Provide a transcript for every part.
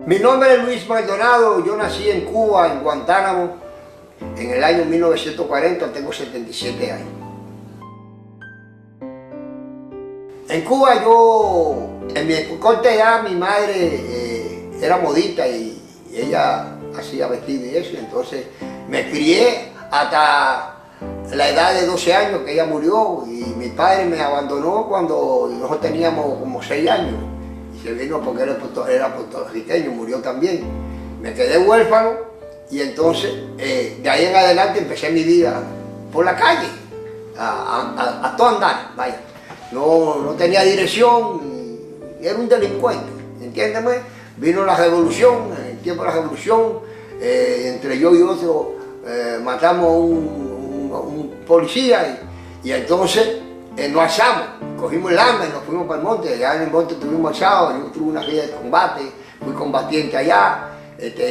Mi nombre es Luis Maldonado, yo nací en Cuba, en Guantánamo, en el año 1940, tengo 77 años. En Cuba en mi corta edad, mi madre era modista y ella hacía vestido y eso, entonces me crié hasta la edad de 12 años que ella murió y mi padre me abandonó cuando nosotros teníamos como 6 años. Se vino porque era puertorriqueño, murió también. Me quedé huérfano y entonces de ahí en adelante empecé mi vida por la calle, a todo andar, vaya. No tenía dirección y era un delincuente, entiéndeme. Vino la revolución, en el tiempo de la revolución, entre yo y otro matamos a un policía y entonces nos alzamos. Cogimos el arma y nos fuimos para el monte. Allá en el monte estuvimos alzados, yo tuve una guía de combate, fui combatiente allá,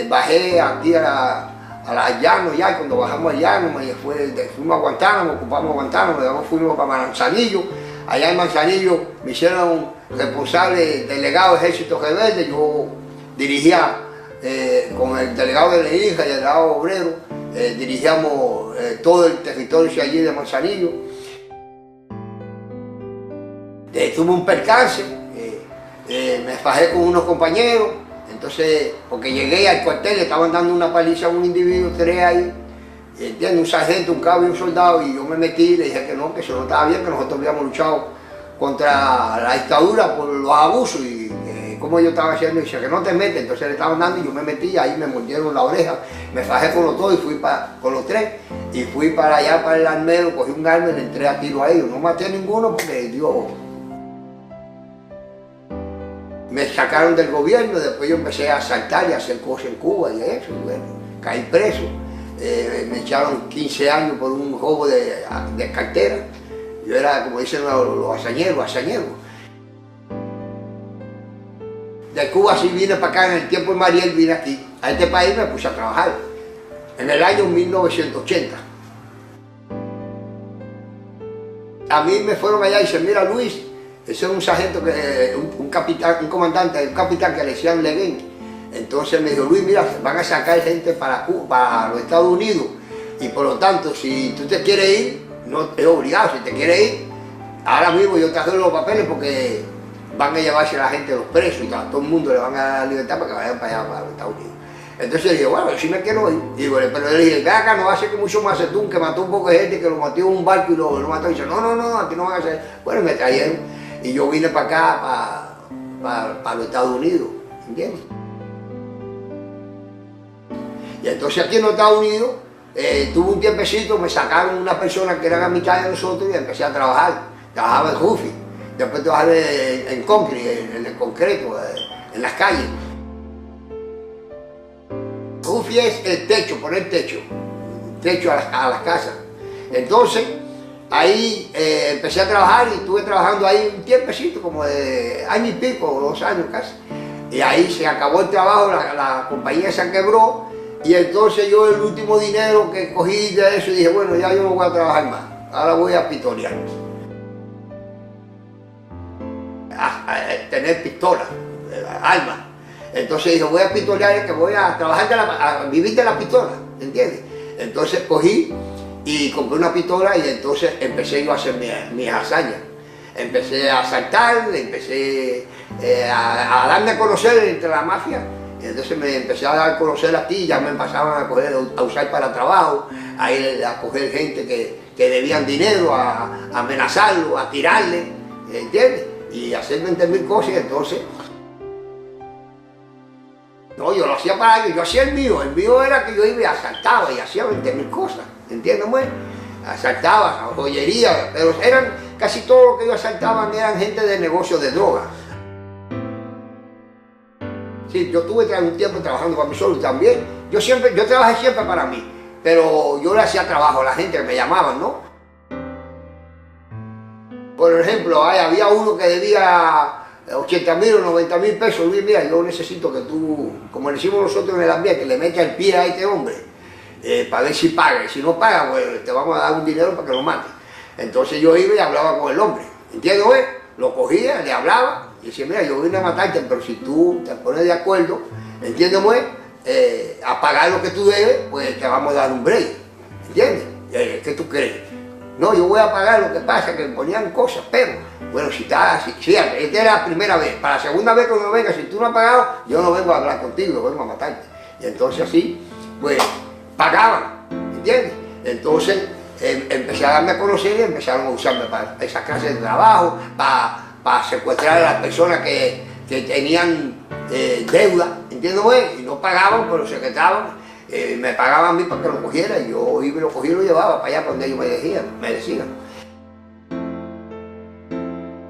bajé aquí a la llano ya, y cuando bajamos al llano, fuimos a Guantánamo, ocupamos Guantánamo, luego fuimos para Manzanillo. Allá en Manzanillo me hicieron responsable delegado de Ejército Rebelde, yo dirigía con el delegado de Leija y el delegado obrero, dirigíamos todo el territorio de allí de Manzanillo. Tuve un percance, me fajé con unos compañeros, entonces, porque llegué al cuartel, le estaban dando una paliza a un individuo, 3 ahí, ¿entiendes? Un sargento, un cabo y un soldado, y yo me metí, le dije que no eso no estaba bien, que nosotros habíamos luchado contra la dictadura por los abusos, y como yo estaba haciendo, y dice que no te metes, entonces le estaban dando, y yo me metí, ahí me mordieron la oreja, me fajé con los dos y fui con los 3, y fui para allá, para el armero, cogí un arma y le entré a tiro a ellos, no maté a ninguno porque Dios... Me sacaron del gobierno, después yo empecé a asaltar y a hacer cosas en Cuba y eso, y bueno, caí preso. Me echaron 15 años por un robo de cartera. Yo era, como dicen los hazañeros. De Cuba sí vine para acá, en el tiempo de Mariel vine aquí. A este país me puse a trabajar, en el año 1980. A mí me fueron allá y dicen, mira Luis, ese es un sargento, un capitán que le decían Leguén. Entonces me dijo, Luis, mira, van a sacar gente para Cuba, para los Estados Unidos, y por lo tanto, si tú te quieres ir, no es obligado, si te quieres ir, ahora mismo yo te arreglo los papeles porque van a llevarse a la gente, los presos, y todo el mundo le van a dar libertad para que vayan para allá, para los Estados Unidos. Entonces dije, bueno, yo sí me quiero ir. Y digo, pero le dije, ve acá, no va a ser que mucho macetún, que mató un poco de gente, que lo mató en un barco y lo mató. Y dice, no, aquí no van a hacer. Bueno, me trajeron. Y yo vine para acá, para los Estados Unidos, ¿entiendes? Y entonces aquí en los Estados Unidos, tuve un tiempecito, me sacaron una persona que era a mitad de nosotros y empecé a trabajar. Trabajaba en Rufi, después trabajé en concrete, en el concreto, en las calles. Rufi es el techo, poner techo a las casas. Entonces, ahí empecé a trabajar y estuve trabajando ahí un tiempecito, como de año y pico, 2 años casi. Y ahí se acabó el trabajo, la compañía se quebró, y entonces yo el último dinero que cogí de eso dije, bueno, ya yo no voy a trabajar más, ahora voy a pistolear. A tener pistola, armas. Entonces dije, voy a pistolear, que voy a trabajar, a vivir de la pistola, ¿entiendes? Entonces cogí y compré una pistola y entonces empecé yo a hacer mis hazañas. Empecé a asaltar, empecé a darme a conocer entre la mafia, y entonces me empecé a dar a conocer aquí, ya me pasaban a usar para trabajo, a ir a coger gente que debían dinero, a amenazarlo, a tirarle, ¿entiendes? Y hacer 20.000 cosas, entonces... No, yo lo hacía para ellos, yo hacía el mío era que yo iba y asaltaba y hacía 20.000 cosas, ¿entiendes? Asaltaba, joyería, pero casi todo lo que yo asaltaba eran gente de negocio de drogas. Sí, yo tuve un tiempo trabajando para mí solo también, yo trabajé siempre para mí, pero yo le hacía trabajo a la gente que me llamaban, ¿no? Por ejemplo, había uno que debía 80.000 o 90.000 pesos, Luis, mira, yo necesito que tú, como le decimos nosotros en el ambiente, le metas el pie a este hombre, para ver si paga, y si no paga, pues te vamos a dar un dinero para que lo mate. Entonces yo iba y hablaba con el hombre, ¿entiendes? Lo cogía, le hablaba, y decía, mira, yo vine a matarte, pero si tú te pones de acuerdo, ¿entiendes, mujer? A pagar lo que tú debes, pues te vamos a dar un break, ¿entiendes? ¿Qué tú crees? No, yo voy a pagar, lo que pasa que me ponían cosas, pero, bueno, si está así, sí, esta era la primera vez, para la segunda vez cuando venga, si tú no has pagado, yo no vengo a hablar contigo, yo vengo a matarte. Y entonces así, pues, pagaban, ¿entiendes? Entonces, empecé a darme a conocer y empezaron a usarme para esa clase de trabajo, para secuestrar a las personas que tenían deuda, ¿entiendes, güey? Y no pagaban, pero se quedaban, me pagaban a mí para que lo cogiera, y yo iba y lo cogía y lo llevaba para allá para donde ellos me decían.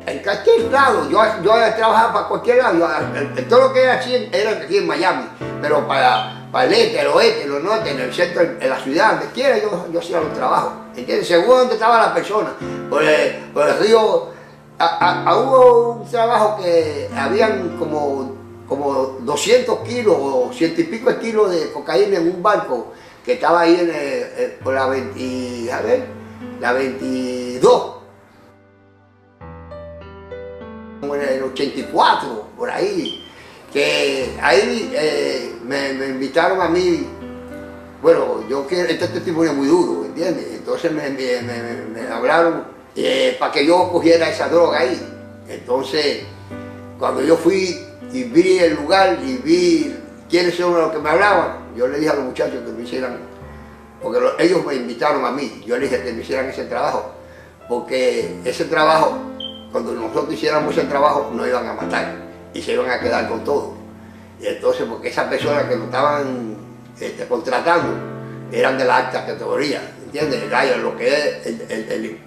En cualquier lado, yo trabajaba para cualquier lado, todo lo que era así era aquí en Miami, pero para el este, el oeste, el norte, en el centro, en la ciudad, donde quiera, yo hacía los trabajos, ¿entiendes? Según donde estaba la persona, por el río, hubo un trabajo que habían como 200 kilos o 100 y pico de kilos de cocaína en un barco que estaba ahí por la 22. En el 84, por ahí, que ahí me invitaron a mí, bueno, yo quiero, este testimonio es muy duro, ¿entiendes? Entonces me hablaron para que yo cogiera esa droga ahí. Entonces, cuando yo fui y vi el lugar y vi quiénes son los que me hablaban, yo le dije a los muchachos que me hicieran, porque ellos me invitaron a mí, yo les dije que me hicieran ese trabajo, porque ese trabajo, cuando nosotros hiciéramos ese trabajo, nos iban a matar y se iban a quedar con todo. Y entonces, porque esas personas que nos estaban contratando eran de la alta categoría, ¿entiendes? Lo que es el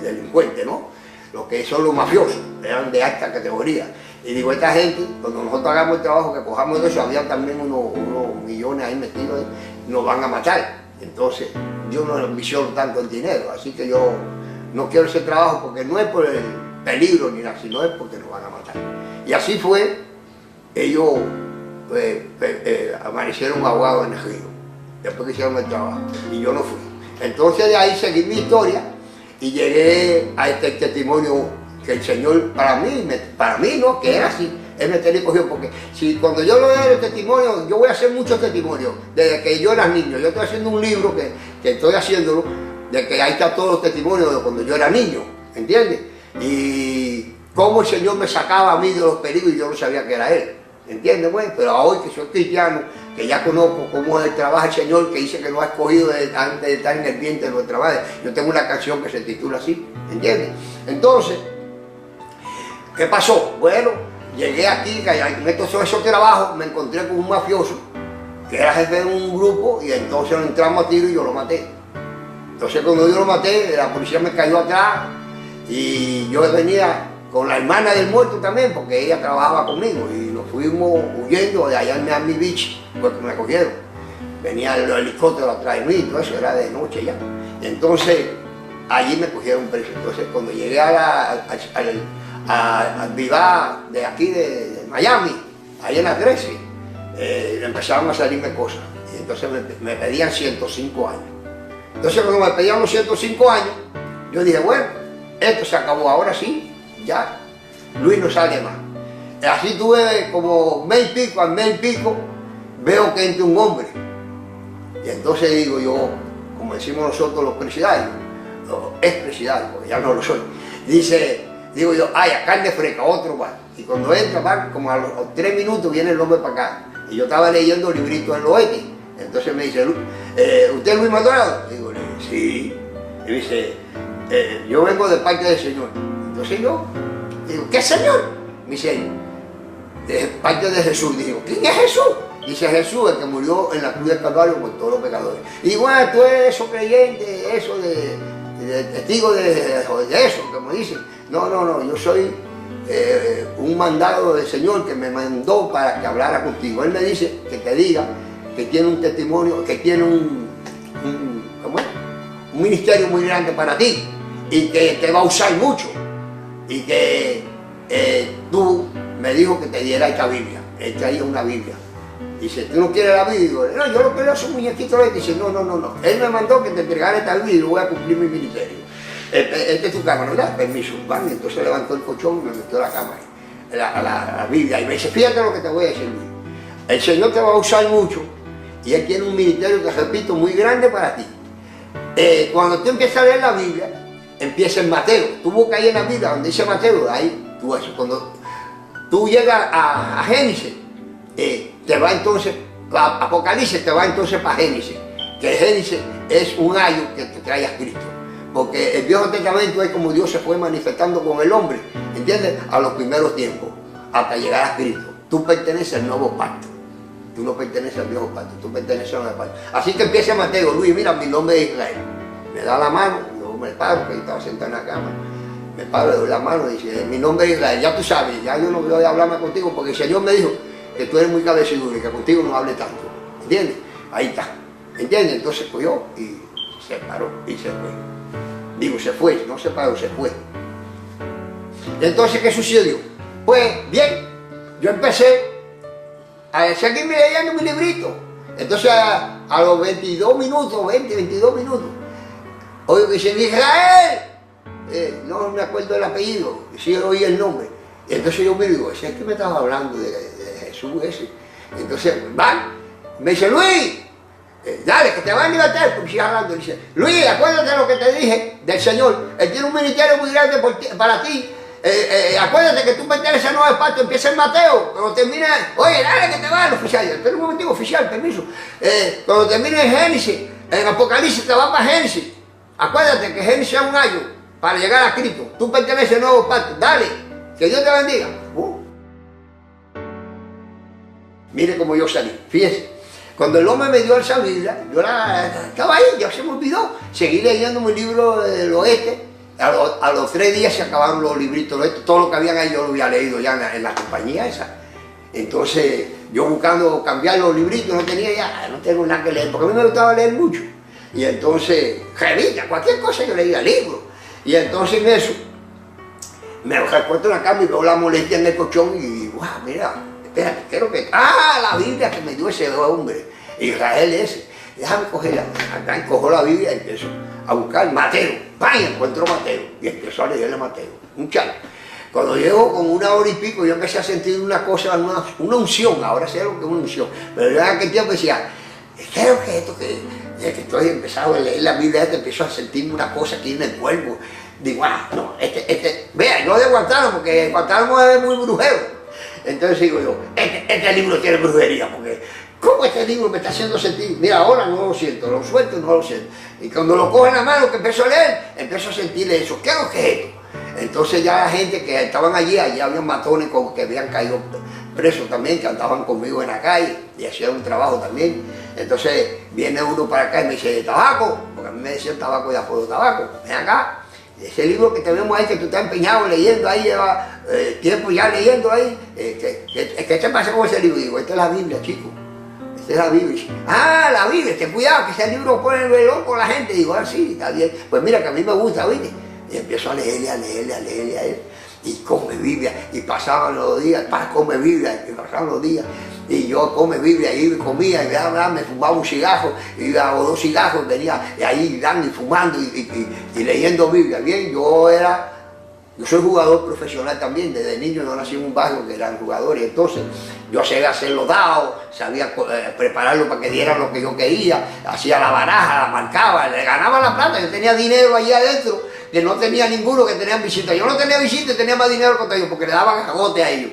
delincuente, ¿no? Lo que son los mafiosos, eran de alta categoría. Y digo, esta gente, cuando nosotros hagamos el trabajo, que cojamos de eso, había también unos millones ahí metidos, nos van a matar. Entonces, yo no ambiciono tanto el dinero, así que yo no quiero ese trabajo porque no es por el peligro ni nada, sino es porque nos van a matar. Y así fue, ellos amanecieron ahogados en el río, después que hicieron el trabajo, y yo no fui. Entonces de ahí seguí mi historia y llegué a este testimonio que el Señor, para mí no, que era así, Él me tenía cogido, porque si cuando yo lo doy el testimonio, yo voy a hacer muchos testimonios, desde que yo era niño, yo estoy haciendo un libro que estoy haciéndolo, de que ahí está todos los testimonios de cuando yo era niño, ¿entiendes? Y cómo el Señor me sacaba a mí de los peligros y yo no sabía que era Él, ¿entiendes? Bueno, pero hoy que soy cristiano, que ya conozco cómo es el trabajo del Señor, que dice que nos ha escogido antes de estar en el vientre de nuestra madre. Yo tengo una canción que se titula así, ¿entiendes? Entonces, ¿qué pasó? Bueno, llegué aquí, en esos trabajos me encontré con un mafioso, que era jefe de un grupo, y entonces nos entramos a tiro y yo lo maté. Entonces cuando yo lo maté, la policía me cayó atrás, y yo venía con la hermana del muerto también, porque ella trabajaba conmigo, y nos fuimos huyendo de allá en Miami Beach, porque me cogieron. Venía el helicóptero atrás de mí, todo eso era de noche ya. Entonces, allí me cogieron preso. Entonces, cuando llegué al Vivar de aquí de Miami, ahí en la 13, empezaron a salirme cosas. Y entonces me pedían 105 años. Entonces, cuando me pedían los 105 años, yo dije, bueno, esto se acabó, ahora sí, ya, Luis no sale más. Así tuve como mes y pico, al mes y pico, veo que entra un hombre. Y entonces digo yo, como decimos nosotros los presidiarios, los expresidiarios, porque ya no lo soy, digo yo, ay, a carne fresca, otro más. Y cuando entra, va, como a los 3 minutos viene el hombre para acá. Y yo estaba leyendo el librito del oeste. Entonces me dice, ¿usted es Luis Maldonado? Digo, sí. Y dice, yo vengo de parte del Señor. Entonces yo digo, ¿qué Señor? Me dice, de parte de Jesús. Digo, ¿quién es Jesús? Dice, Jesús, el que murió en la cruz del Calvario por todos los pecadores. Y bueno, tú eres eso creyente, eso de testigo de eso, como dicen. No, yo soy un mandado del Señor que me mandó para que hablara contigo. Él me dice que te diga que tiene un testimonio, que tiene un ministerio muy grande para ti y que te va a usar mucho. Y que tú me dijo que te diera esta Biblia. Él traía una Biblia. Dice, ¿tú no quieres la Biblia? Digo, no, yo lo quiero es un muñequito. Dice, no. Él me mandó que te entregara esta Biblia y yo voy a cumplir mi ministerio. Esta es tu cama, ¿no? Permiso. Vale, entonces levantó el colchón y me metió la cama, la Biblia. Y me dice, fíjate lo que te voy a decir, Luis. El Señor te va a usar mucho y Él tiene un ministerio, te repito, muy grande para ti. Cuando tú empiezas a leer la Biblia, empieza en Mateo. Tú buscas ahí en la Biblia donde dice Mateo, ahí tú eso. Cuando tú llegas a Génesis, te va entonces, Apocalipsis te va entonces para Génesis. Que Génesis es un ayo que te trae a Cristo. Porque el Viejo Testamento es como Dios se fue manifestando con el hombre, ¿entiendes? A los primeros tiempos, hasta llegar a Cristo. Tú perteneces al nuevo pacto. Tú no perteneces al viejo pacto, tú perteneces al nuevo pacto. Así que empieza Mateo, Luis, mira, mi nombre es Israel. Me da la mano, yo me paro, que estaba sentado en la cama. Me paro, le doy la mano y dice, mi nombre es Israel. Ya tú sabes, ya yo no voy a hablar más contigo porque el Señor me dijo que tú eres muy cabecidudo y que contigo no hable tanto. ¿Entiendes? Ahí está. ¿Entiendes? Entonces cogió y se paró y se fue. Digo, se fue, no se paró, se fue. Entonces, ¿qué sucedió? Pues, bien, yo empecé a seguirme leyendo mi librito. Entonces, a los 22 minutos, 22 minutos, oigo que dice, Israel, no me acuerdo del apellido, sí oí el nombre. Y entonces yo me digo, ese es que me estaba hablando de Jesús ese. Entonces, van, me dice, Luis, dale, que te van a libertar, porque sigue hablando. Dice, Luis, acuérdate de lo que te dije del Señor. Él tiene un ministerio muy grande para ti. Acuérdate que tú perteneces a nuevo pacto, empieza en Mateo, cuando termine, oye, dale que te va el oficial, espera un momentico, oficial, permiso. Cuando termine en Génesis, en Apocalipsis te vas para Génesis. Acuérdate que Génesis es un año para llegar a Cristo. Tú perteneces a nuevo pacto, dale, que Dios te bendiga. Mire cómo yo salí, fíjese. Cuando el hombre me dio esa Biblia, yo estaba ahí, ya se me olvidó. Seguí leyendo mi libro del oeste. A los 3 días se acabaron los libritos, todo lo que habían ahí yo lo había leído ya en la compañía esa. Entonces yo buscando cambiar los libritos, no tengo nada que leer, porque a mí me gustaba leer mucho. Y entonces, revista, cualquier cosa yo leía libros. Y entonces en eso, me recuesto en la cama y veo la molestia en el colchón y digo, mira, espérate, quiero que... la Biblia que me dio ese hombre, Israel ese. Déjame cogerla, acá cojo la Biblia y empiezo a buscar Mateo. ¡Vaya! Encuentro Mateo y empiezo a leerle Mateo. Muchacho. Cuando llego con 1 hora y pico, yo empecé a sentir una cosa, una unción. Ahora sé lo que es una unción. Pero yo en aquel tiempo decía, ¿qué es que esto que estoy empezando a leer la Biblia? Empiezo a sentir una cosa aquí en el cuerpo. Digo, no, vea, no de Guantánamo, porque Guantánamo es muy brujero. Entonces digo yo, este libro tiene brujería, porque ¿cómo este libro me está haciendo sentir? Mira, ahora no lo siento, lo suelto y no lo siento. Y cuando lo cojo en la mano, que empiezo a leer, empiezo a sentir eso. ¿Qué es lo que es esto? Entonces ya la gente que estaban allí habían matones que habían caído presos también, que andaban conmigo en la calle y hacían un trabajo también. Entonces viene uno para acá y me dice, tabaco, porque a mí me decían tabaco y apodo tabaco, ven acá. Ese libro que tenemos ahí, que tú estás empeñado leyendo ahí, lleva tiempo ya leyendo ahí, ¿qué te pasa con ese libro? Digo, esta es la Biblia, chico. Esta es la Biblia. La Biblia, ten cuidado, que ese libro pone el loco a la gente. Digo, sí, está bien. Pues mira, que a mí me gusta, ¿viste? Y empiezo a leerle a él. Y come Biblia. Y pasaban los días, come Biblia, y pasaban los días. Y yo come Biblia, y comía, y me fumaba un cigarro, y daba 2 cigarros, y venía ahí dando y fumando, y leyendo Biblia. Bien, yo soy jugador profesional también, desde niño yo nací en un barrio que eran jugadores, entonces yo sabía hacer los dados, sabía prepararlo para que dieran lo que yo quería, hacía la baraja, la marcaba, le ganaba la plata, yo tenía dinero allí adentro, que no tenía ninguno que tenían visita. Yo no tenía visita y tenía más dinero que ellos, porque le daban cagote a ellos.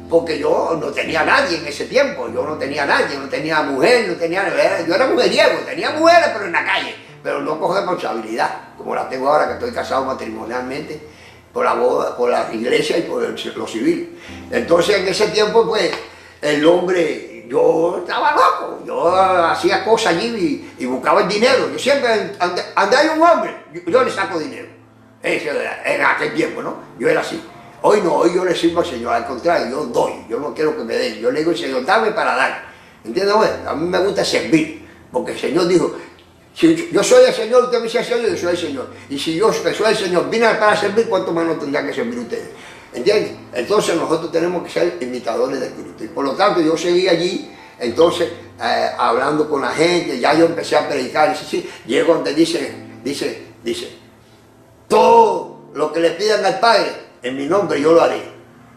Porque yo no tenía nadie en ese tiempo, yo no tenía nadie, no tenía mujer, yo era mujeriego, tenía mujeres pero en la calle, pero no cojo responsabilidad, como la tengo ahora que estoy casado matrimonialmente, por la boda, por la iglesia y por lo civil. Entonces en ese tiempo pues el hombre, yo estaba loco, yo hacía cosas allí y buscaba el dinero, yo siempre, donde hay un hombre, yo le saco dinero, eso era, en aquel tiempo, ¿no? Yo era así. Hoy no, hoy yo le sirvo al Señor, al contrario, yo doy, yo no quiero que me den, yo le digo al Señor, dame para dar, ¿entiendes? A mí me gusta servir, porque el Señor dijo, si yo soy el Señor, usted me dice el Señor, yo soy el Señor, y si yo que soy el Señor vine para servir, ¿cuánto más no tendrán que servir ustedes? ¿Entiendes? Entonces nosotros tenemos que ser imitadores de Cristo, y por lo tanto yo seguí allí, entonces hablando con la gente, ya yo empecé a predicar, dice, sí, llego donde dice, todo lo que le pidan al Padre, en mi nombre yo lo haré.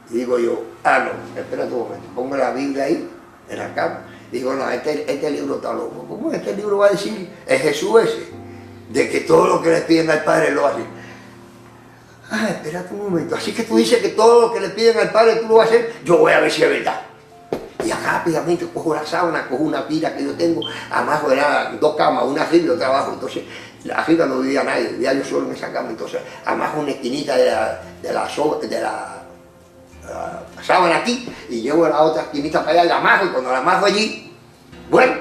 Y digo yo, no, espérate un momento, pongo la Biblia ahí, en la cama. Digo, no, este libro está loco. ¿Cómo este libro va a decir, es Jesús ese? De que todo lo que le piden al Padre lo hace. Espérate un momento, así que tú dices que todo lo que le piden al Padre tú lo vas a hacer, yo voy a ver si es verdad. Y acá rápidamente cojo la sábana, cojo una pila que yo tengo, además eran 2 camas, una arriba y otra abajo, entonces arriba no vivía nadie, vivía yo solo en esa cama, entonces además una esquinita de la sábana aquí, y llevo la otra esquinita para allá y la amarro, y cuando la amarro allí, bueno,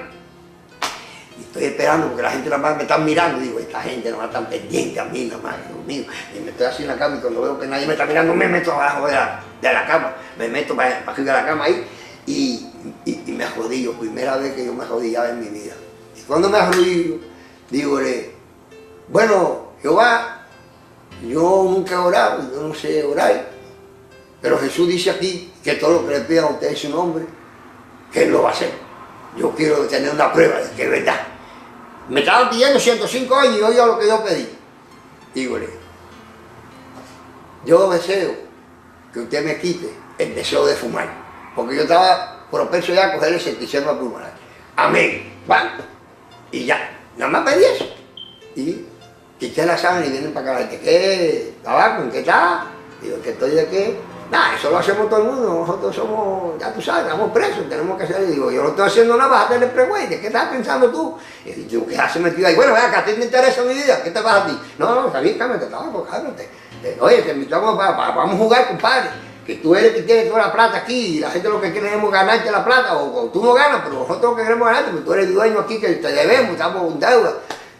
y estoy esperando porque la gente nada más me está mirando, y digo, esta gente nada más está pendiente a mí, nada más, Dios mío, y me estoy así en la cama, y cuando veo que nadie me está mirando, me meto abajo de la cama, me meto para arriba de la cama ahí, y me arrodillo, primera vez que yo me arrodillaba en mi vida. Y cuando me arrodillo, digo, bueno, Jehová, yo nunca he orado, yo no sé orar, pero Jesús dice aquí que todo lo que le pidan a usted en su nombre, que Él lo va a hacer. Yo quiero tener una prueba de que es verdad. Me estaban pidiendo 105 años y oiga lo que yo pedí. Dígole, yo deseo que usted me quite el deseo de fumar, porque yo estaba propenso ya a coger el septicemia pulmonar. Amén. ¿Va? Y ya, nada más pedí eso. Y quité la sábana y vienen para acá. ¿Qué? ¿Tabaco? ¿En qué está? Digo, ¿que estoy de qué? Nada, eso lo hacemos todo el mundo. Nosotros somos, ya tú sabes, estamos presos, tenemos que hacer. Y digo, yo no estoy haciendo nada, vas a tener prejuicio. ¿Qué estás pensando tú? Y digo, ¿qué haces metido ahí? Bueno, vea, que a ti te interesa mi vida. ¿Qué te pasa a ti? No, está bien, cálmate, tabaco, cálmate. Oye, te invitamos vamos a jugar, compadre. Que tú eres que tienes toda la plata aquí y la gente lo que queremos ganarte la plata, o tú no ganas, pero nosotros lo que queremos ganarte, porque tú eres el dueño aquí que te debemos, estamos en deuda.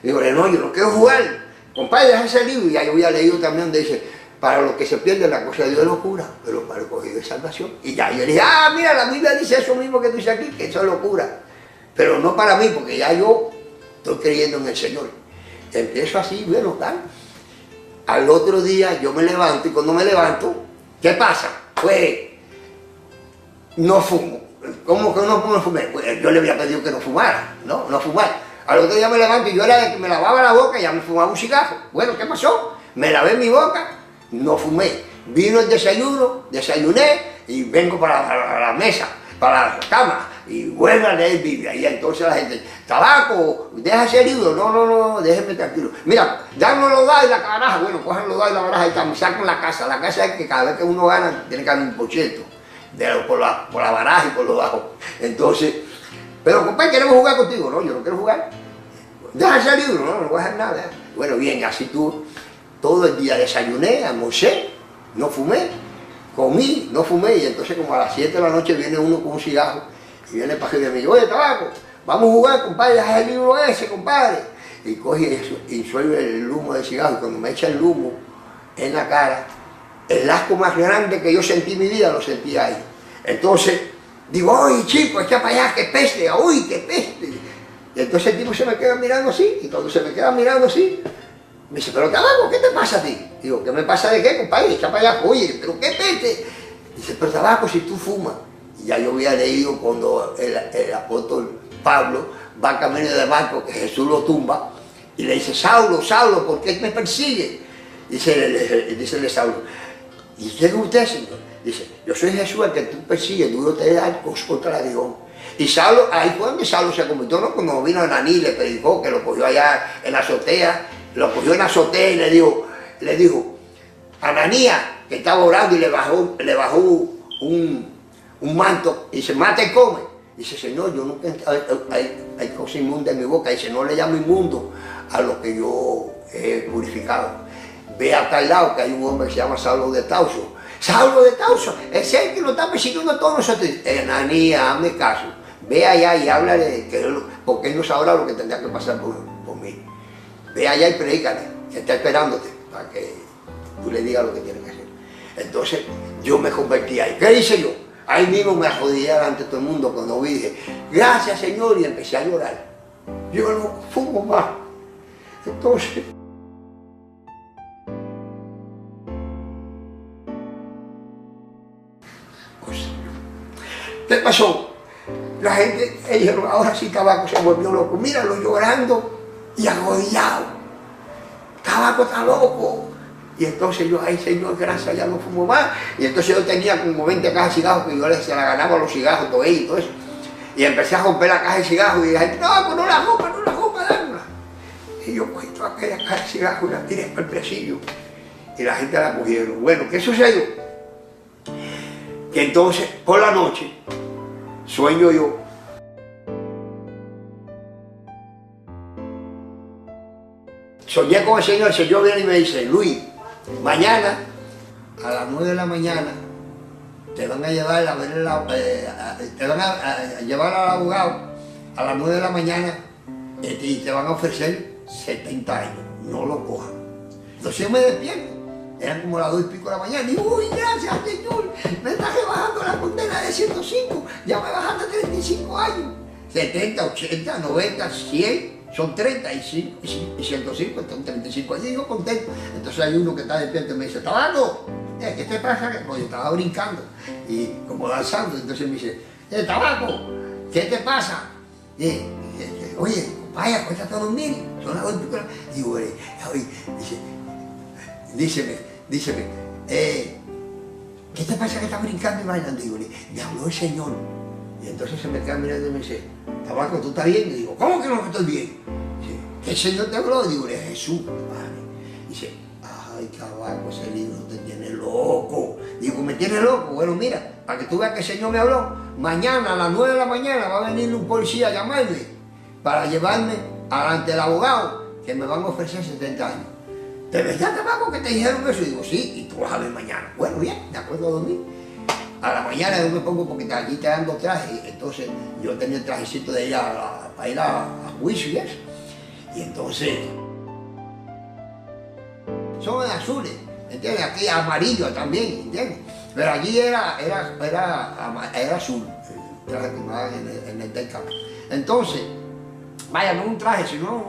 Digo, no, yo no quiero jugar. Compadre, deja ese libro. Y ya yo había leído también donde dice, para los que se pierden la cosa de Dios es locura, pero para el cogido es salvación. Y ya yo le dije, mira, la Biblia dice eso mismo que tú dices aquí, que eso es locura. Pero no para mí, porque ya yo estoy creyendo en el Señor. Empiezo así, bueno, tal. Al otro día yo me levanto y cuando me levanto, ¿qué pasa? Pues no fumo. ¿Cómo que no fumé? Pues yo le había pedido que no fumara, no fumar. Al otro día me levanto y yo era de que me lavaba la boca y ya me fumaba un cigarro. Bueno, ¿qué pasó? Me lavé mi boca, no fumé. Vino el desayuno, desayuné y vengo para la mesa, para la cama y vuelvo a leer Biblia. Y entonces la gente, tabaco, deja ese libro, no, déjeme tranquilo. Mira, dan los dados y la baraja, bueno, cojan los dados y la baraja y también sacan la casa es que cada vez que uno gana tiene que dar un porciento por la baraja y por los dados. Entonces, pero compadre, queremos jugar contigo, no, yo no quiero jugar. Deja ese libro, no voy a hacer nada. Bueno, bien, así tú, todo el día desayuné, almorcé, no fumé, comí, no fumé, y entonces como a las 7 de la noche viene uno con un cigarro y viene para que me diga, oye, tabaco, vamos a jugar, compadre, deja el libro ese, compadre. Y coge eso, y suelve el humo del cigarro, y cuando me echa el humo en la cara, el asco más grande que yo sentí en mi vida lo sentí ahí. Entonces, digo, oye, chico, echa para allá, que peste, uy, que peste. Y entonces el tipo se me queda mirando así, y cuando se me queda mirando así, me dice, pero tabaco, ¿qué te pasa a ti? Digo, ¿qué me pasa de qué, compadre? Echa para allá, oye, pero qué peste. Dice, pero tabaco, si tú fumas. Y ya yo había leído cuando el apóstol Pablo va camino del barco, que Jesús lo tumba, y le dice, Saulo, Saulo, ¿por qué me persigue? Dice Saulo, ¿y quién es usted, Señor? Dice, yo soy Jesús el que tú persigues, duro te da contra el aguijón. Y Saulo, ahí fue donde Saulo se convirtió, ¿no? Cuando vino Ananí y le predicó, que lo cogió allá en la azotea, lo cogió en la azotea y le dijo, Ananías, que estaba orando y le bajó un manto, y dice, mata y come. Dice, Señor, yo nunca, hay cosas inmundas en mi boca. Dice, no le llamo inmundo a lo que yo he purificado. Ve acá al lado que hay un hombre que se llama Saulo de Tarso. Saulo de Tarso, es el que nos está persiguiendo a todos nosotros. Ananías, hazme caso. Ve allá y háblale, porque él no sabrá lo que tendrá que pasar por mí. Ve allá y predícale, que está esperándote para que tú le digas lo que tiene que hacer. Entonces yo me convertí ahí. ¿Qué hice yo? Ahí mismo me arrodillé ante todo el mundo cuando vi, dije, gracias Señor, y empecé a llorar. Yo no fumo más. Entonces, ¿qué pasó? La gente, dijeron, ahora sí Tabaco se volvió loco. Míralo llorando y arrodillado. Tabaco está loco. Y entonces yo, ay Señor, gracias, ya no fumo más. Y entonces yo tenía como 20 cajas de cigarros que yo se la ganaba a los cigarros, todo ello y todo eso. Y empecé a romper la caja de cigarros y dije, no, pues no la rompa, dámela. Y yo cogí toda aquella caja de cigarros y la tiré para el presillo. Y la gente la cogieron. Bueno, ¿qué sucedió? Que entonces, por la noche, sueño yo. Soñé con el Señor viene y me dice, Luis, mañana a las 9 de la mañana te van a llevar a ver te van a llevar al abogado a las 9 de la mañana y te van a ofrecer 70 años, no lo cojan. Entonces yo me despierto, eran como las 2 y pico de la mañana, y digo, uy, gracias Señor, me estás rebajando la condena de 105, ya me bajaste a 35 años, 70, 80, 90, 100, son 35 y 105, son 35 años, y yo contento. Entonces hay uno que está despierto y me dice, Tabaco, ¿qué te pasa? Pues yo estaba brincando y como danzando, entonces me dice, Tabaco, ¿qué te pasa? Oye, vaya, acuéstate a dormir, son las 2 y pico. Digo, oye, díceme, ¿qué te pasa que estás brincando y bailando? Digo, me habló el Señor. Y entonces se me queda mirando y me dice, Tabaco, ¿tú estás bien? Y digo, ¿cómo que no estoy bien? Dice, ¿qué Señor te habló? Y digo, Jesús, padre. Dice, ay, Tabaco, ese libro te tiene loco. Digo, ¿me tiene loco? Bueno, mira, para que tú veas que el Señor me habló, mañana a las 9 de la mañana va a venir un policía a llamarme para llevarme alante del abogado, que me van a ofrecer 70 años. ¿De verdad, Tabaco, que te dijeron eso? Y digo, sí, y tú vas a ver mañana. Bueno, bien, me acuerdo a dormir. A la mañana yo me pongo porque allí te dando traje, entonces yo tenía el trajecito de ir para ir a juicio y eso. Y entonces, son azules, ¿entiendes? Aquí amarillo también, ¿entiendes? Pero allí era azul, el traje que me daban en el del campo. Entonces, vaya, no un traje, sino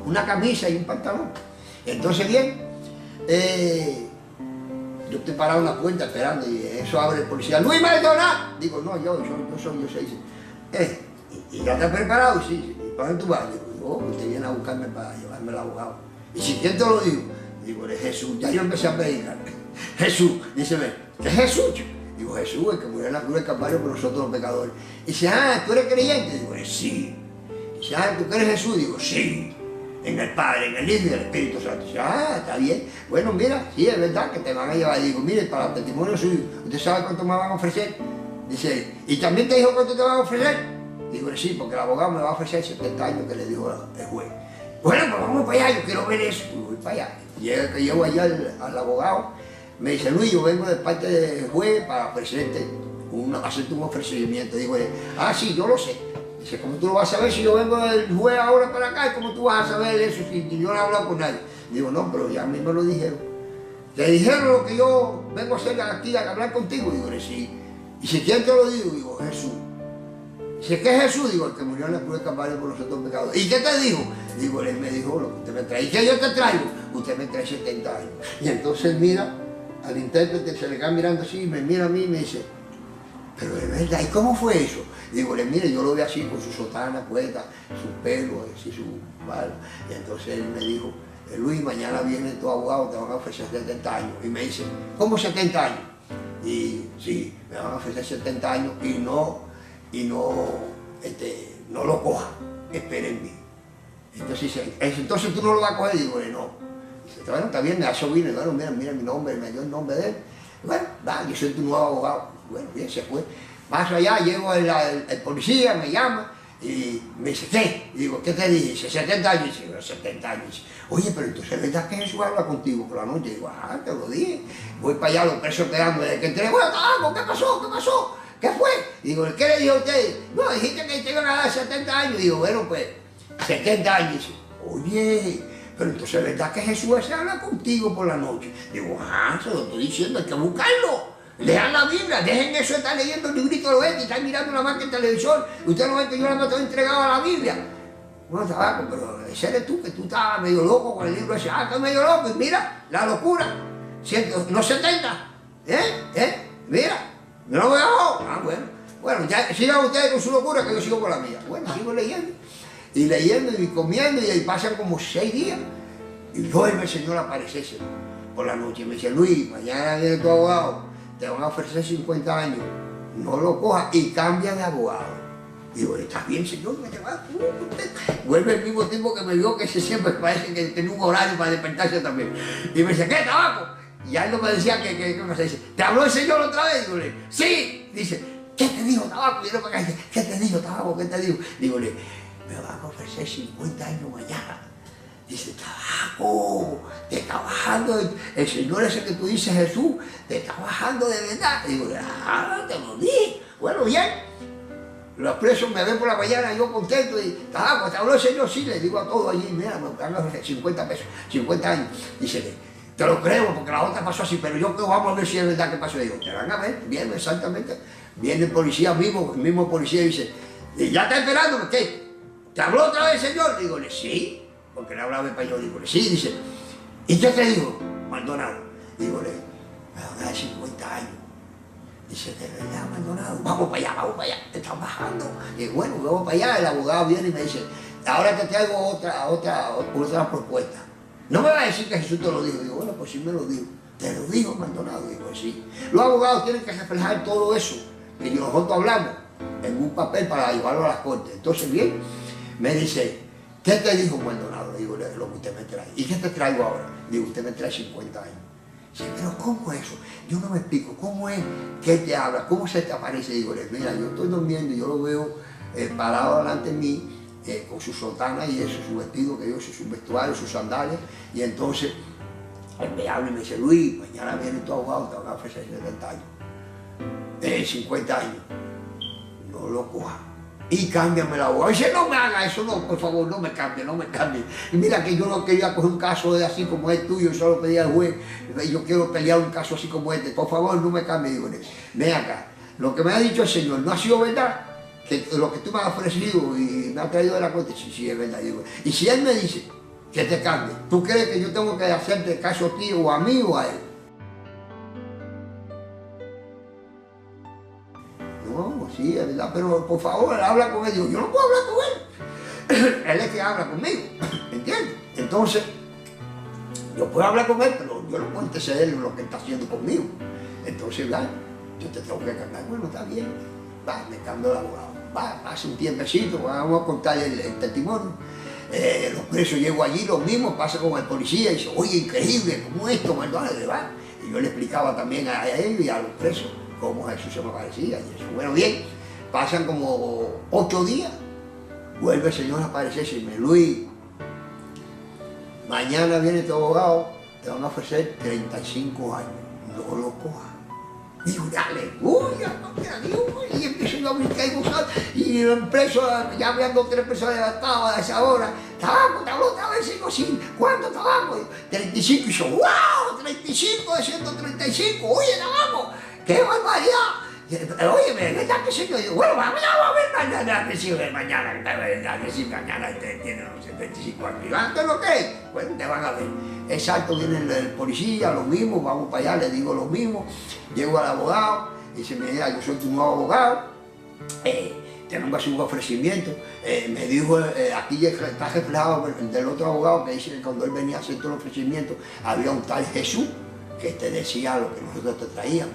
una camisa y un pantalón. Entonces, bien, yo estoy parado en la puerta esperando y eso abre el policía. ¡Luis Maldonado! Digo, no, yo sé. Dice, ¿y ya estás preparado? Sí. ¿Y para dónde tú vas? Digo, usted viene a buscarme para llevarme al abogado. ¿Y si quién te lo digo? Digo, eres Jesús. Ya yo empecé a predicar. Jesús, díceme, ¿qué es Jesús? Digo, Jesús, el que murió en la cruz del Calvario por nosotros los pecadores. Y dice, ¿tú eres creyente? Digo, sí. Dice, ¿tú eres Jesús? Digo, sí. En el Padre, en el Hijo y en el Espíritu Santo. Dice, está bien. Bueno, mira, sí, es verdad que te van a llevar. Y digo, mire, para el testimonio suyo, ¿usted sabe cuánto me van a ofrecer? Dice, ¿y también te dijo cuánto te van a ofrecer? Digo, sí, porque el abogado me va a ofrecer 70 años que le dijo el juez. Bueno, pues vamos para allá, yo quiero ver eso. Y voy para allá. Llego allá al abogado, me dice, Luis, yo vengo de parte del juez para ofrecerte hacerte un ofrecimiento. Digo, sí, yo lo sé. Dice, ¿cómo tú lo vas a saber si yo vengo del juez ahora para acá? ¿Cómo tú vas a saber eso si yo no he hablado con nadie? Digo, no, pero ya a mí me lo dijeron. ¿Te dijeron lo que yo vengo a hacer aquí, a hablar contigo? Digo, sí. ¿Y si quién te lo digo? Digo, Jesús. Dice, ¿qué es Jesús? Digo, el que murió en la cruz del Calvario por nosotros pecadores. ¿Y qué te dijo? Digo, él me dijo lo que usted me trae. ¿Y qué yo te traigo? Usted me trae 70 años. Y entonces mira al intérprete, se le queda mirando así, me mira a mí y me dice, pero de verdad, ¿y cómo fue eso? Digo, mire, yo lo vi así con su sotana puesta, sus pelos, así su barba. Y entonces él me dijo, Luis, mañana viene tu abogado, te van a ofrecer 70 años. Y me dice, ¿cómo 70 años? Y sí, me van a ofrecer 70 años y no lo coja, esperen mí. Entonces dice, entonces tú no lo vas a coger. Digo, no. Dice, bueno, está bien, me ha sobrino, bueno, mira mi nombre, me dio el nombre de él. Bueno, va, yo soy tu nuevo abogado. Bueno, bien, se fue. Más allá, llego el policía, me llama y me dice, ¿qué? Y digo, ¿qué te dije? Dice, 70 años. Y dice, 70 años. Dice, oye, pero entonces es verdad que Jesús habla contigo por la noche. Y digo, te lo dije. Voy para allá, los presos esperando. Desde que entré, bueno, ¿qué pasó? ¿Qué fue? Y digo, ¿qué le dijo a usted? No, dijiste que te iban a dar 70 años. Y digo, bueno, pues, 70 años. Y dice, oye, pero entonces es verdad que Jesús se habla contigo por la noche. Digo, se lo estoy diciendo, hay que buscarlo. Lean la Biblia, dejen eso de estar leyendo el librito, lo ven, y están mirando una marca en televisor, y usted no ve que yo no te he entregado a la Biblia. Bueno, Tabaco, pero ese eres tú, que tú estabas medio loco con el libro ese. Estoy medio loco, y mira, la locura. No 70, mira, no lo veo. Bueno, ya sigan ustedes con su locura, que yo sigo con la mía. Bueno, sigo leyendo, y comiendo, y pasan como 6 días, y vuelve el Señor a aparecerse. por la noche. Me dice, Luis, mañana viene tu abogado, te van a ofrecer 50 años, no lo cojas y cambia de abogado. Digo, ¿estás bien, señor? ¿Me te vas? Vuelve el mismo tipo que me vio, que ese siempre parece que tenía un horario para despertarse también. Y me dice, ¿qué, tabaco? Y a él no me decía que me dice, ¿te habló el señor otra vez? Digo, sí. Dice, ¿qué te dijo, tabaco? Y yo no me dice, ¿qué te dijo, tabaco? ¿Qué te dijo? Digo, me van a ofrecer 50 años mañana. Dice, tabaco, te está bajando, el señor ese que tú dices, Jesús, te está bajando de verdad. Digo, te lo dije. Bueno, bien. Los presos me ven por la mañana, yo contento, y tabaco, ¿te habló el señor? Sí, le digo a todos allí, mira, me van a ofrecer 50 pesos, 50 años. Dice, te lo creo, porque la otra pasó así, pero yo creo, vamos a ver si es verdad que pasó. Digo, te van a ver, viene exactamente. Viene el policía mismo, el mismo policía dice, ¿ya está esperando? ¿Qué? ¿Te habló otra vez el señor? Digo, sí, porque le hablaba español. Digo, sí, dice, ¿y qué te digo, Maldonado? Digo, me van a dar 50 años. Dice, de verdad, Maldonado, vamos para allá, te están bajando. Y bueno, vamos para allá, el abogado viene y me dice, ahora te traigo otra propuesta. No me va a decir que Jesús te lo dijo. Digo, bueno, pues sí me lo dijo. Te lo digo, Maldonado. Digo, sí. Los abogados tienen que reflejar todo eso que nosotros hablamos en un papel para llevarlo a las cortes. Entonces, bien, me dice, ¿qué te dijo, Maldonado? Digo, lo que usted me trae. ¿Y qué te traigo ahora? Digo, usted me trae 50 años. Dice, pero ¿cómo es eso? Yo no me explico, ¿cómo es que él te habla? ¿Cómo se te aparece? Digo, mira, yo estoy durmiendo y yo lo veo parado delante de mí, con su sotana y eso, su vestido, que yo uso, su vestuario, sus sandalias, y entonces él me habla y me dice, Luis, mañana viene tu abogado, te van a ofrecer 70 años, 50 años, no lo cojas. Y cámbiame la abogado. Dice, no me haga eso, no, por favor, no me cambie, no me cambie. Y mira que yo no quería coger un caso de así como el tuyo, solo pedía al juez, yo quiero pelear un caso así como este, por favor, no me cambie. Digo, ven acá, lo que me ha dicho el señor no ha sido verdad, que lo que tú me has ofrecido y me has traído de la corte, sí, es verdad. Digo, y si él me dice que te cambie, ¿tú crees que yo tengo que hacerte caso a ti o a mí o a él? No, sí, es verdad, pero por favor, habla con él. Digo, yo no puedo hablar con él. Él es que habla conmigo, ¿entiendes? Entonces, yo puedo hablar con él, pero yo no puedo interceder en lo que está haciendo conmigo. Entonces, yo te tengo que cambiar. Bueno, está bien, me cambio de abogado. Pasa un tiempecito, vamos a contar el testimonio. Los presos, llego allí, lo mismo, pasa con el policía y dice, oye, increíble, ¿cómo esto, Maldonado? Y yo le explicaba también a él y a los presos cómo Jesús se me aparecía y eso. Bueno, bien, pasan como 8 días, vuelve el Señor a aparecerse y me dice, Luis, mañana viene tu abogado, te van a ofrecer 35 años, no lo cojas. Digo, aleluya, Dios, y empiezo yo a brincar y gozar, y el preso, ya habían 2 o 3 personas levantadas a esa hora, tabaco, te habló otra vez, digo, sí, ¿cuánto tabaco? 35, y yo, wow, 35 de 135, oye, tabaco, ¡qué barbaridad! Oye, ¿verdad que sí? Yo digo, bueno, vamos a ver mañana, que sí, mañana tiene los 75 años. ¿Y lo que? Bueno, te van a ver. Exacto, viene el policía, lo mismo, vamos para allá, le digo lo mismo. Llego al abogado, y dice, mira, yo soy tu nuevo abogado, tengo que hacer un ofrecimiento. Me dijo, aquí está reflejado del otro abogado que dice que cuando él venía a hacer todo el ofrecimiento, había un tal Jesús que te decía lo que nosotros te traíamos,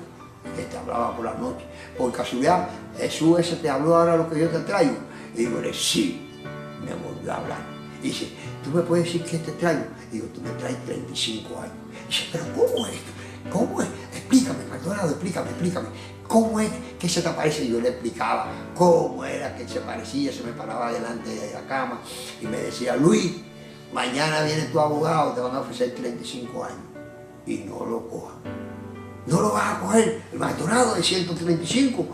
que te hablaba por la noche. Por casualidad, Jesús ese te habló ahora lo que yo te traigo. Y digo, sí, me volvió a hablar. Y dice, ¿tú me puedes decir qué te traigo? Y digo, tú me traes 35 años. Y dice, ¿pero cómo es esto? ¿Cómo es? Explícame, Maldonado, explícame. ¿Cómo es que se te aparece? Y yo le explicaba cómo era que se parecía, se me paraba delante de la cama y me decía, Luis, mañana viene tu abogado, te van a ofrecer 35 años. Y no lo cojas. No lo vas a coger, el Maldonado de 135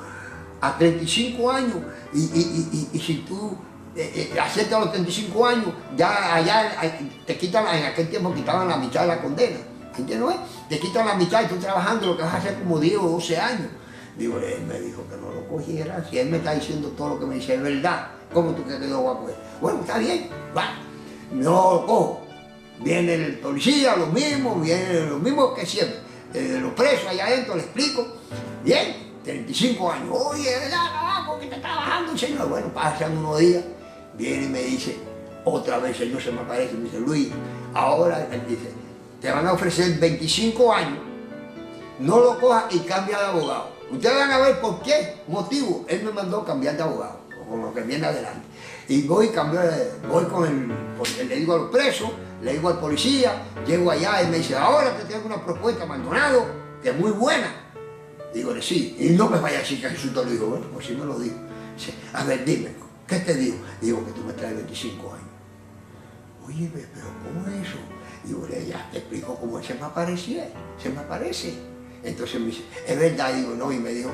a 35 años. Y si tú aceptas los 35 años, ya allá te quitan, en aquel tiempo quitaban la mitad de la condena. ¿Entiendes? Te quitan la mitad y tú trabajando lo que vas a hacer como 10 o 12 años. Digo, él me dijo que no lo cogiera. Si él me está diciendo todo lo que me dice es verdad, ¿cómo tú crees que yo lo voy a coger? Bueno, está bien, va, no lo cojo. Viene el policía, lo mismo que siempre. Los presos allá adentro, le explico. Bien, 35 años. Oye, ¿verdad, ¿por qué te está bajando el señor? Bueno, pasan unos días, viene y me dice, otra vez el señor se me aparece y me dice, Luis, ahora, él dice, te van a ofrecer 25 años, no lo cojas y cambia de abogado. Ustedes van a ver por qué motivo él me mandó cambiar de abogado, con lo que viene adelante. Y voy con el, porque le digo a los presos, le digo al policía, llego allá y me dice, ahora te tengo una propuesta, Maldonado, que es muy buena. Digo, sí, y no me vaya a decir que Jesús te lo dijo. Bueno, pues sí me lo dijo. Dice, a ver, dime, ¿qué te digo? Digo, que tú me traes 25 años. Oye, pero ¿cómo es eso? Digo, ya te explico cómo él se me aparece. Entonces me dice, es verdad, digo, no, y me dijo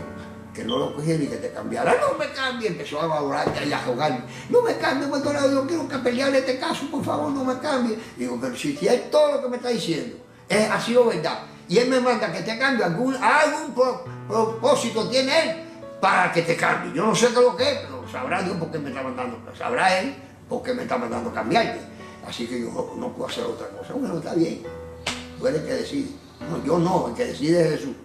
que no lo cogiera y que te cambiara. No me cambie, empezó a valorar y a jugarme. No me cambie, Maldonado, yo quiero que pelearle este caso, por favor, no me cambie. Digo, pero si es todo lo que me está diciendo, ha sido verdad. Y él me manda que te cambie, algún propósito tiene él para que te cambie. Yo no sé qué es lo que es, pero sabrá Dios por qué me está mandando, sabrá él por qué me está mandando cambiarte. Así que yo no puedo hacer otra cosa. Bueno, está bien, tú eres el que decide. No, yo no, el que decide es Jesús.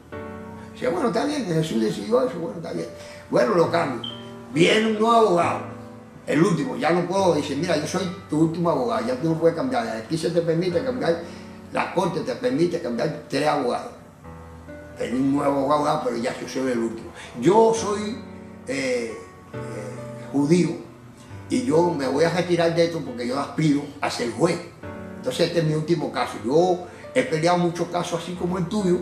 Dice, bueno, está bien, Jesús decidió eso, bueno, está bien. Bueno, lo cambio. Viene un nuevo abogado, el último, ya no puedo, dice, mira, yo soy tu último abogado, ya tú no puedes cambiar. Aquí se te permite cambiar, la corte te permite cambiar 3 abogados. Tenía un nuevo abogado, pero ya yo soy el último. Yo soy judío y yo me voy a retirar de esto porque yo aspiro a ser juez. Entonces este es mi último caso. Yo he peleado muchos casos así como el tuyo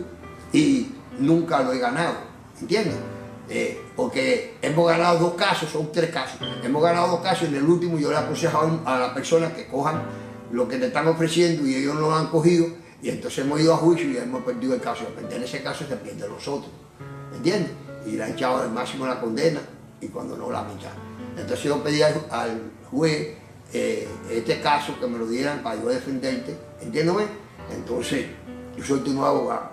y nunca lo he ganado, ¿entiendes? Porque hemos ganado 2 casos, son 3 casos. Hemos ganado 2 casos y en el último yo le he aconsejado a las personas que cojan lo que te están ofreciendo y ellos no lo han cogido y entonces hemos ido a juicio y hemos perdido el caso. Y en ese caso se pierde los otros, ¿entiendes? Y le han echado al máximo la condena y cuando no la han echado. Entonces yo pedí al juez este caso que me lo dieran para yo defenderte, ¿entiéndeme? Entonces yo soy tu nuevo abogado.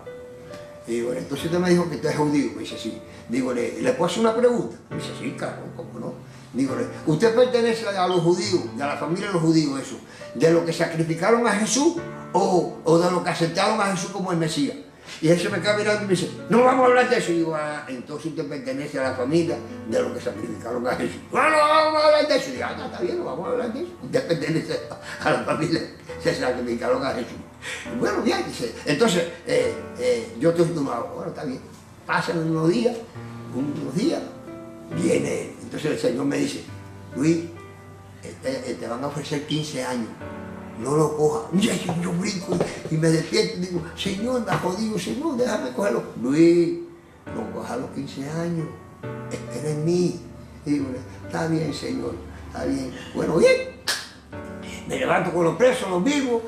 Digo, entonces usted me dijo que usted es judío. Me dice, sí. Digo, ¿le puedo hacer una pregunta? Me dice, sí, claro, ¿cómo no? Digo, ¿usted pertenece a los judíos, a la familia de los judíos, eso? ¿De lo que sacrificaron a Jesús o de lo que aceptaron a Jesús como el Mesías? Y él se me queda mirando y me dice, no vamos a hablar de eso. Y digo, entonces usted pertenece a la familia de lo que sacrificaron a Jesús. No vamos a hablar de eso. Y digo, no, está bien, no vamos a hablar de eso. Usted pertenece a la familia que sacrificaron a Jesús. Bueno, bien, dice, entonces yo estoy tomado, bueno, está bien. Pasan unos días, viene él. Entonces el Señor me dice, Luis, te van a ofrecer 15 años. No lo coja. Y yo brinco y me despierto y digo, Señor, me ha jodido, Señor, déjame cogerlo. Luis, no coja los 15 años, espera en mí. Y digo, está bien, Señor, está bien. Bueno, bien. Me levanto con los presos, los vivos,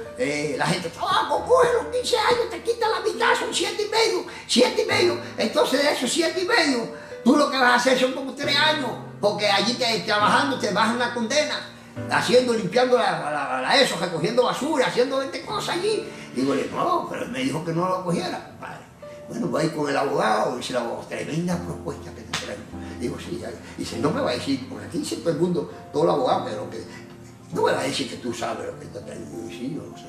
la gente, coge los 15 años, te quita la mitad, son 7 y medio. Entonces de esos 7 y medio, tú lo que vas a hacer son como 3 años, porque allí trabajando te bajan la condena. Limpiando eso, recogiendo basura, haciendo 20 cosas allí. Digo, no, pero él me dijo que no lo cogiera. Vale. Bueno, voy con el abogado, dice el abogado, tremenda propuesta que te traigo. Digo, sí, dice, no me va a decir, porque aquí dice todo el mundo, todo el abogado, pero que no me va a decir que tú sabes lo que te traigo. Digo, sí, yo lo sé.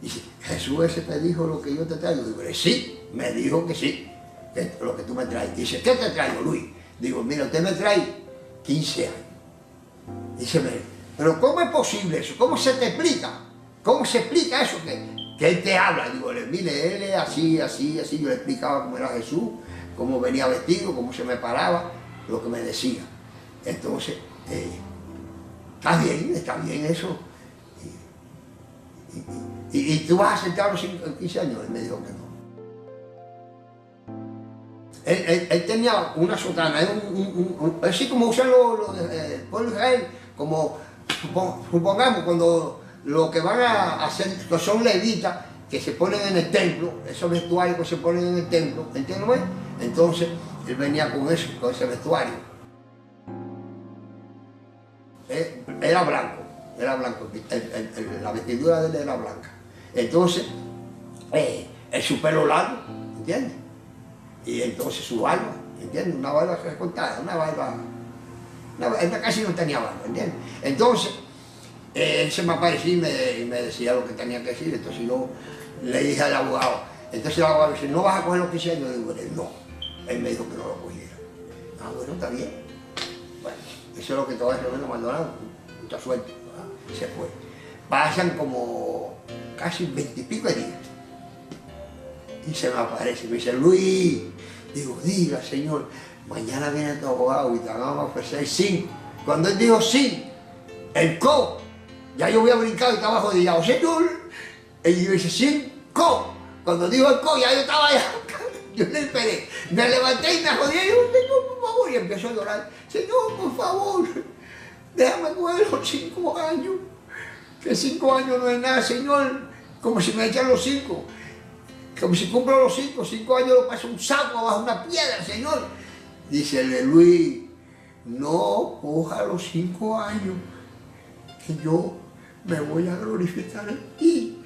Dice, Jesús ese te dijo lo que yo te traigo. Digo, sí, me dijo que sí, que lo que tú me traes. Dice, ¿qué te traigo, Luis? Digo, mira, usted me trae 15 años. Dice, pero ¿cómo es posible eso? ¿Cómo se te explica? ¿Cómo se explica eso que él te habla? Digo, mire, él es así. Yo le explicaba cómo era Jesús, cómo venía vestido, cómo se me paraba, lo que me decía. Entonces, está bien eso. Y tú vas a aceptar los 15 años. Él me dijo que no. Él tenía una sotana, así como usan los pueblo de Israel, como supongamos cuando lo que van a hacer, que son levitas, que se ponen en el templo, esos vestuarios que se ponen en el templo, ¿entiendes? Entonces él venía con eso, con ese vestuario. Era blanco, la vestidura de él era blanca. Entonces, su pelo largo, ¿entiendes? Y entonces su barba, ¿entiendes? Una barba recortada, él casi no tenía barba, ¿entiendes? Entonces, él se me aparecía y me decía lo que tenía que decir, entonces yo le dije al abogado, entonces el abogado dice, ¿no vas a coger los 15 años? Yo digo, no, él me dijo que no lo cogiera. Ah, bueno, está bien. Bueno, eso es lo que te va a decir Maldonado, mucha suerte, ¿verdad? Se fue. Pasan como casi 20 y pico de días. Y se me aparece, me dice, Luis, digo, diga, señor, mañana viene tu abogado y te van a ofrecer 5. Cuando él dijo 5, el co, ya yo había brincado y estaba jodillado, señor. Y yo dice, 5. Cuando dijo el co, ya yo estaba allá. Yo le esperé, me levanté y me jodí, y digo, señor, por favor, y empezó a llorar, señor, por favor, déjame coger los 5 años, que 5 años no es nada, señor, como si me echan los 5, como si cumplo los 5 años lo paso un saco abajo una piedra, señor. Dice Luis, no coja los 5 años, que yo me voy a glorificar en ti.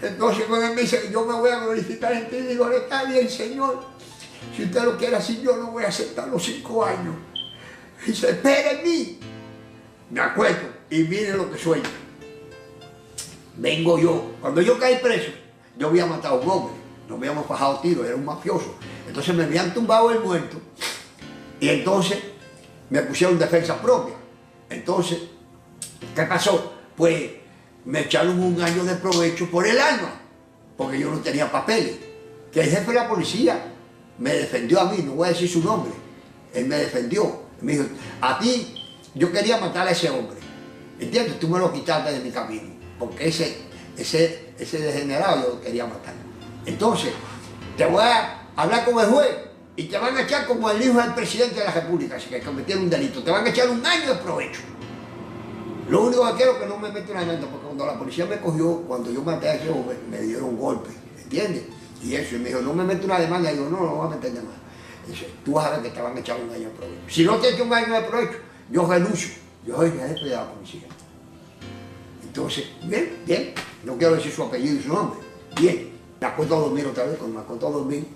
Entonces cuando él me dice, yo me voy a glorificar en ti, digo, está bien, señor, si usted lo quiere así, yo no voy a aceptar los 5 años. Dice, espere en mí. Me acuerdo y miren lo que sueño. Vengo yo, cuando yo caí preso, yo había matado a un hombre, nos habíamos fajado tiros, era un mafioso. Entonces me habían tumbado el muerto y entonces me pusieron defensa propia. Entonces, ¿qué pasó? Pues me echaron 1 año de provecho por el alma, porque yo no tenía papeles. Que el jefe de la policía me defendió a mí, no voy a decir su nombre, él me defendió. Me dijo, a ti, yo quería matar a ese hombre, ¿entiendes? Tú me lo quitaste de mi camino, porque ese degenerado yo lo quería matar. Entonces, te voy a hablar con el juez y te van a echar como el hijo del presidente de la República, así que cometieron un delito, te van a echar 1 año de provecho. Lo único que quiero es que no me metan una demanda, porque cuando la policía me cogió, cuando yo maté a ese hombre, me dieron un golpe, ¿entiendes? Y eso, y me dijo, no me meto una demanda, y digo, no voy a meter demanda. Dice, tú vas a ver que te van a echar 1 año de provecho. Si no te echas 1 año de provecho, yo renuncio, yo soy jefe de la policía. Entonces, bien, no quiero decir su apellido y su nombre, bien. Me acuerdo a dormir otra vez, cuando me acuerdo a dormir,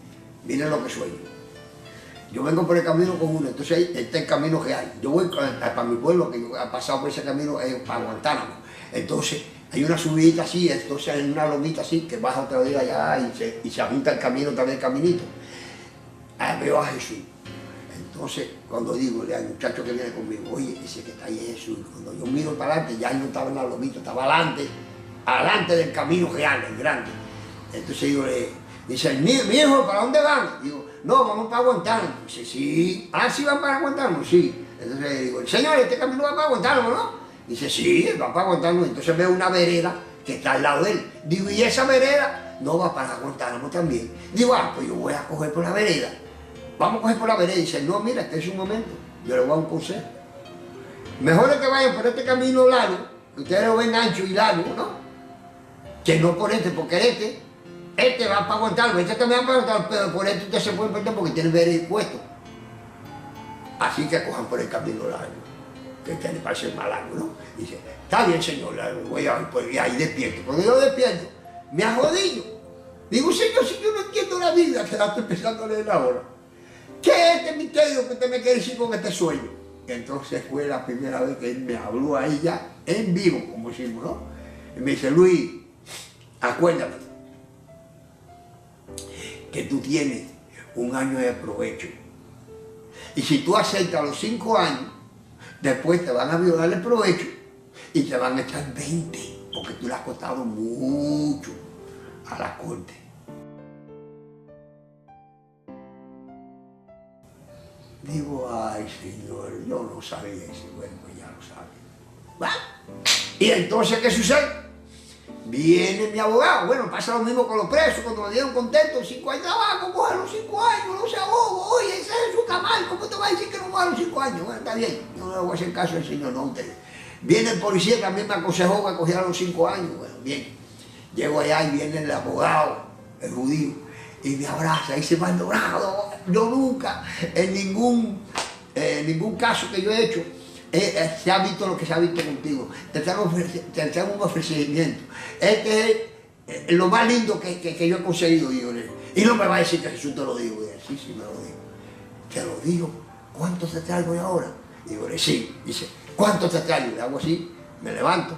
miren lo que sueño. Yo vengo por el camino con uno, entonces ahí está el camino real. Yo voy para mi pueblo, que yo he pasado por ese camino para Guantánamo. Entonces hay una subidita así, entonces hay una lomita así, que baja otra vez allá y se junta el camino, también el caminito. Ahí veo a Jesús. Entonces cuando digo al muchacho que viene conmigo, oye, dice que está ahí Jesús. Cuando yo miro para adelante, ya él no estaba en la lomita, estaba adelante del camino real, el grande. Entonces digo, dice, mi hijo, ¿para dónde van? Digo, no, vamos para Guantánamo. Dice, sí. Ah, ¿sí van para Guantánamo? Sí. Entonces digo, señor, este camino va para Guantánamo, ¿no? Dice, sí, va para Guantánamo. Entonces veo una vereda que está al lado de él. Digo, ¿y esa vereda? No, va para Guantánamo también. Digo, pues yo voy a coger por la vereda. Vamos a coger por la vereda. Dice, no, mira, este es un momento. Yo le voy a dar un consejo. Mejor es que vayan por este camino largo, que ustedes lo ven ancho y largo, ¿no? Que no por porque este va para Guantánamo, este también va para Guantánamo, pero por esto ustedes se pueden perder porque tienen vereda puesto. Así que cojan por el camino largo, que le parece más largo, ¿no? Dice, está bien, señor, voy a ir, pues, y ahí despierto. Cuando yo despierto, me ajodillo. Digo, señor, si yo no entiendo la vida, que la estoy empezando a leer ahora. ¿Qué es este misterio que usted me quiere decir con este sueño? Entonces fue la primera vez que él me habló ahí ya, en vivo, como decimos, ¿no? Y me dice, Luis, acuérdate que tú tienes 1 año de provecho. Y si tú aceptas los 5 años, después te van a violar el provecho y te van a echar 20, porque tú le has costado mucho a la corte. Digo, ay, señor, yo no sabía eso. Bueno, pues ya lo sabes. ¿Va? Y entonces, ¿qué sucede? Viene mi abogado, bueno, pasa lo mismo con los presos, cuando me dieron contentos, 5 años de trabajo, coja los 5 años, no se ahoga, oye, ese es su camal, ¿cómo te va a decir que no coja los 5 años? Bueno, está bien, yo no le voy a hacer caso al señor, no a ustedes. Viene el policía, también me aconsejó que cogiera los 5 años, bueno, bien. Llego allá y viene el abogado, el judío, y me abraza, y dice, Maldonado, yo nunca, en ningún caso que yo he hecho, se ha visto lo que se ha visto contigo, te tengo un ofrecimiento, este es lo más lindo que yo he conseguido, digo, y no me va a decir que Jesús te lo digo, sí, me lo digo, te lo digo, ¿cuánto te traigo yo ahora? Digo, sí, dice, ¿cuánto te traigo? Le hago así, me levanto,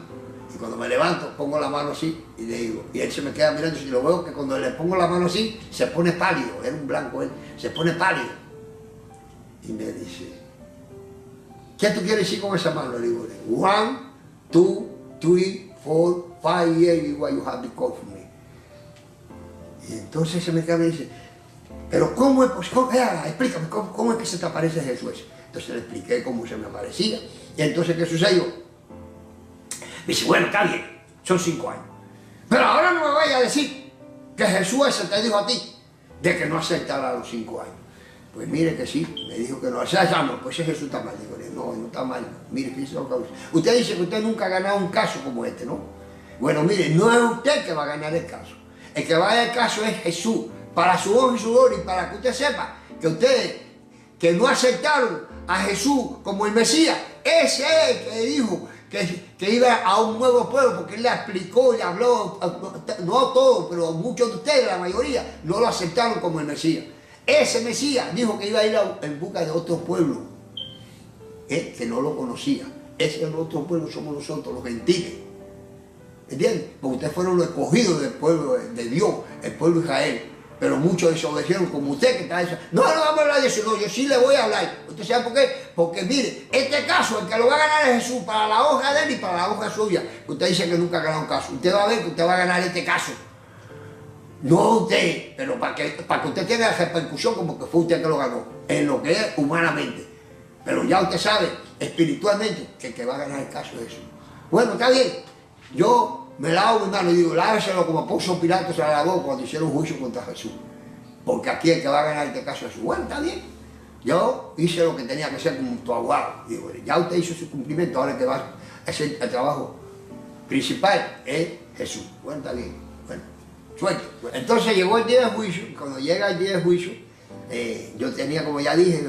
y cuando me levanto pongo la mano así, y le digo, y él se me queda mirando, y lo veo que cuando le pongo la mano así, se pone pálido, era un blanco él, se pone pálido, y me dice, ¿qué tú quieres decir con esa mano? Le digo, 1, 2, 3, 4, 5 years is what you have to call for me. Y entonces se me queda y dice, pero ¿cómo es posible? Explícame, ¿cómo es que se te aparece Jesús? Entonces le expliqué cómo se me aparecía. Y entonces, ¿qué sucedió? Me dice, bueno, está bien, son 5 años. Pero ahora no me vayas a decir que Jesús ese te dijo a ti de que no aceptara a los 5 años. Pues mire que sí, me dijo que no. O sea, no, pues ese Jesús está mal. Digo, no está mal. Mire, fíjese lo que dice. Usted dice que usted nunca ha ganado un caso como este, ¿no? Bueno, mire, no es usted que va a ganar el caso. El que va a ganar el caso es Jesús. Para su honra y su gloria y para que usted sepa que ustedes que no aceptaron a Jesús como el Mesías, ese es el que dijo que iba a un nuevo pueblo, porque él le explicó y le habló, no todo, pero muchos de ustedes, la mayoría, no lo aceptaron como el Mesías. Ese Mesías dijo que iba a ir en busca de otro pueblo, que no lo conocía. Ese otro pueblo somos nosotros, los gentiles. ¿Entienden? Porque ustedes fueron los escogidos del pueblo de Dios, el pueblo de Israel. Pero muchos desobedecieron, como usted que está diciendo, no vamos a hablar de eso, no, yo sí le voy a hablar. ¿Usted sabe por qué? Porque mire, este caso, el que lo va a ganar es Jesús, para la hoja de él y para la hoja suya. Usted dice que nunca ha ganado un caso. Usted va a ver que usted va a ganar este caso. No usted, pero para que usted tenga la repercusión como que fue usted que lo ganó, en lo que es humanamente. Pero ya usted sabe, espiritualmente, que el que va a ganar el caso es Jesús. Bueno, está bien. Yo me lavo mi mano y digo, láveselo como Poncio Pilato se la lavó cuando hicieron un juicio contra Jesús. Porque aquí el que va a ganar este caso es Jesús. Bueno, está bien. Yo hice lo que tenía que hacer como tu abogado. Digo, ya usted hizo su cumplimiento, ahora el que va a hacer el trabajo principal es Jesús. Bueno, está bien. Bueno, suerte. Entonces llegó el día de juicio. Cuando llega el día de juicio, yo tenía, como ya dije,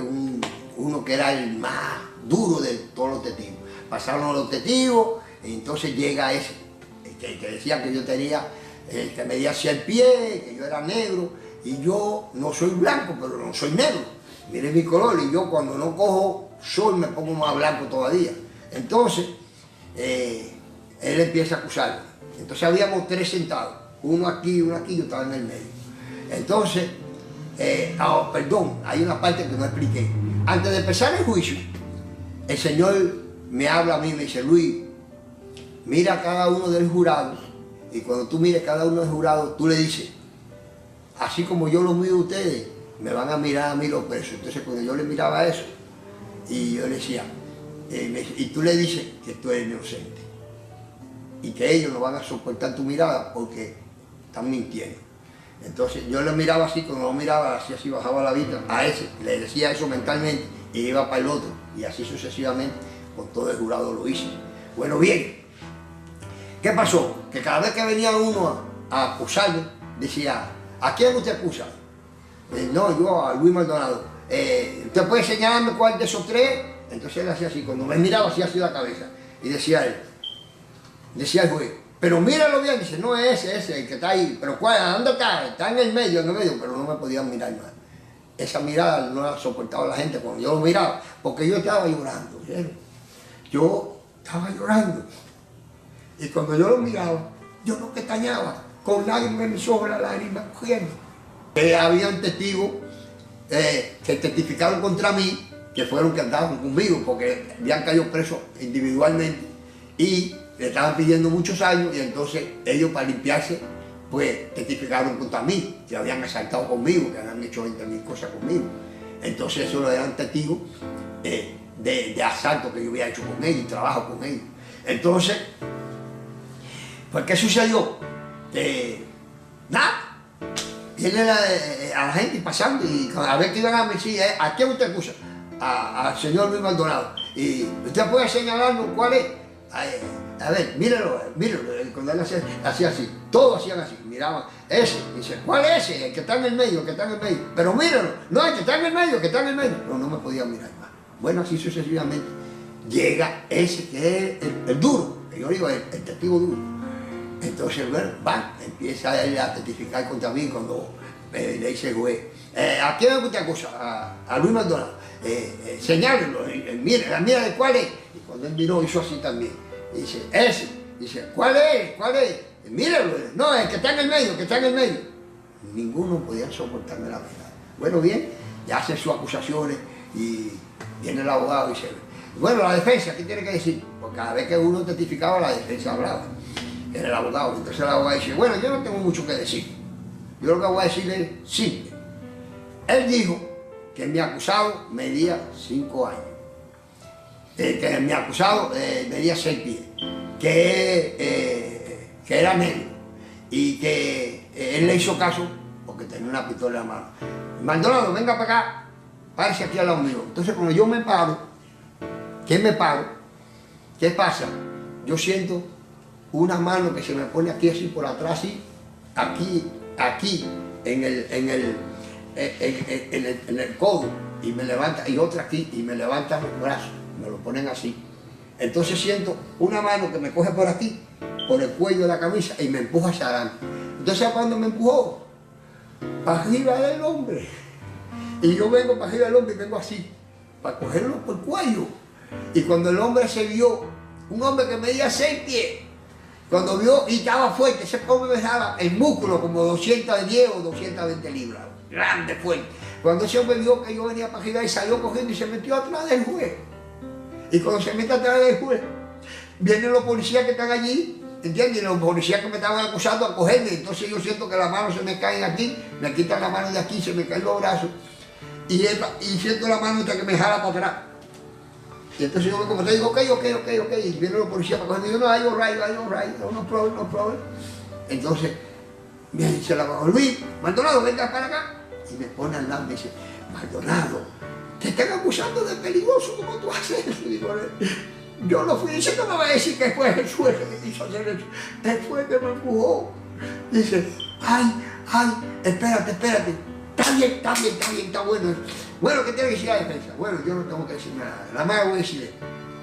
uno que era el más duro de todos los testigos. Pasaron los testigos, y entonces llega ese. Que decía que yo tenía, que medía 100 pies, que yo era negro, y yo no soy blanco, pero no soy negro. Miren mi color, y yo cuando no cojo sol me pongo más blanco todavía. Entonces, él empieza a acusarme. Entonces habíamos 3 sentados, uno aquí, yo estaba en el medio. Entonces, perdón, hay una parte que no expliqué. Antes de empezar el juicio, el Señor me habla a mí, me dice, Luis, mira a cada uno del jurado, y cuando tú mires a cada uno del jurado, tú le dices, así como yo los miro a ustedes, me van a mirar a mí los presos. Entonces cuando yo le miraba eso, y yo le decía, y tú le dices que tú eres inocente, y que ellos no van a soportar tu mirada porque están mintiendo. Entonces yo le miraba así, cuando lo miraba así bajaba la vista, a ese, le decía eso mentalmente, y iba para el otro, y así sucesivamente, con todo el jurado lo hice. Bueno, bien. ¿Qué pasó? Que cada vez que venía uno a acusarme, decía, ¿a quién usted acusa? No, yo a Luis Maldonado. ¿Usted puede señalarme cuál de esos 3? Entonces él hacía así, cuando me miraba hacía así la cabeza. Y decía él, decía el juez, pero míralo bien, dice, no es ese, el que está ahí. ¿Pero cuál? ¿Dónde está? Está en el medio, pero no me podían mirar más. Esa mirada no la soportaba la gente cuando yo lo miraba, porque yo estaba llorando. ¿sí? Yo estaba llorando. Y cuando yo lo miraba, yo no pestañaba, con lágrimas en mis ojos, las lágrimas corriendo. Habían testigos que testificaron contra mí, que fueron que andaban conmigo, porque habían caído presos individualmente y le estaban pidiendo muchos años, y entonces ellos, para limpiarse, pues testificaron contra mí, que habían asaltado conmigo, que habían hecho 20.000 cosas conmigo. Entonces esos eran testigos de asalto que yo había hecho con ellos y trabajo con ellos. Entonces, pues, ¿qué sucedió? Nada. Viene a la gente pasando y a ver qué iban a decir, ¿a quién usted acusa? Al señor Luis Maldonado. Y usted puede señalarnos cuál es. A ver, mírelo. Cuando él hacía así, todos hacían así, miraban, ese, dice, ¿cuál es ese? El que está en el medio, Pero míralo, no, el que está en el medio, No me podía mirar más. Bueno, así sucesivamente. Llega ese que es el duro, que yo digo, el testigo duro. Entonces, bueno, empieza él a testificar contra mí cuando le dice el juez, ¿a quién usted acusa? A Luis Maldonado. Señálenlo, mira de cuál es. Y cuando él miró, hizo así también. Y dice, ese. Dice, ¿cuál es? Míralo. No, el que está en el medio, Ninguno podía soportarme la verdad. Bueno, bien, ya hace sus acusaciones y viene el abogado y dice, bueno, la defensa, ¿qué tiene que decir? Porque cada vez que uno testificaba, la defensa hablaba. Era el abogado. Entonces el abogado dice, bueno, yo no tengo mucho que decir. yo lo que voy a decirle es simple. Él dijo que mi acusado medía 5 años, que mi acusado medía 6 pies, que era negro y que él le hizo caso porque tenía una pistola en la mano. Maldonado, venga para acá, párese aquí al lado mío. Entonces cuando yo me paro, ¿qué pasa? Yo siento una mano que se me pone aquí así por atrás, así, aquí, en el codo, y me levanta, y otra aquí, y me levanta los brazos, me lo ponen así. Entonces siento una mano que me coge por aquí, por el cuello de la camisa, y me empuja hacia adelante. Entonces cuando me empujó, para arriba del hombre, y yo vengo para arriba del hombre y vengo así, para cogerlo por el cuello. Y cuando el hombre se vio, un hombre que medía 6 pies, cuando vio y estaba fuerte, ese hombre me daba el músculo como 210 o 220 libras, grande, fuerte. Cuando ese hombre vio que yo venía para arriba y salió cogiendo y se metió atrás del juez. Y cuando se mete atrás del juez, vienen los policías que están allí, ¿entiendes? Los policías que me estaban acusando a cogerme. Entonces yo siento que las manos se me caen aquí, me quitan la mano de aquí, se me caen los brazos. Y siento la mano que me jala para atrás. Y entonces yo como te digo, ok, y vienen los policías para cogerme, y yo, no, hay all right, no problem. Entonces, me dice la mamá, Luis, Maldonado, venga para acá. Y me pone al lado y me dice, Maldonado, te están acusando de peligroso, ¿cómo tú haces eso? Y digo, yo no fui, dice, no me va a decir que fue el juez que me hizo hacer eso, él fue el que me empujó. Dice, ay, espérate, está bueno. Bueno, ¿qué tiene que decir la defensa? Bueno, yo no tengo que decir nada, nada más voy a decirle.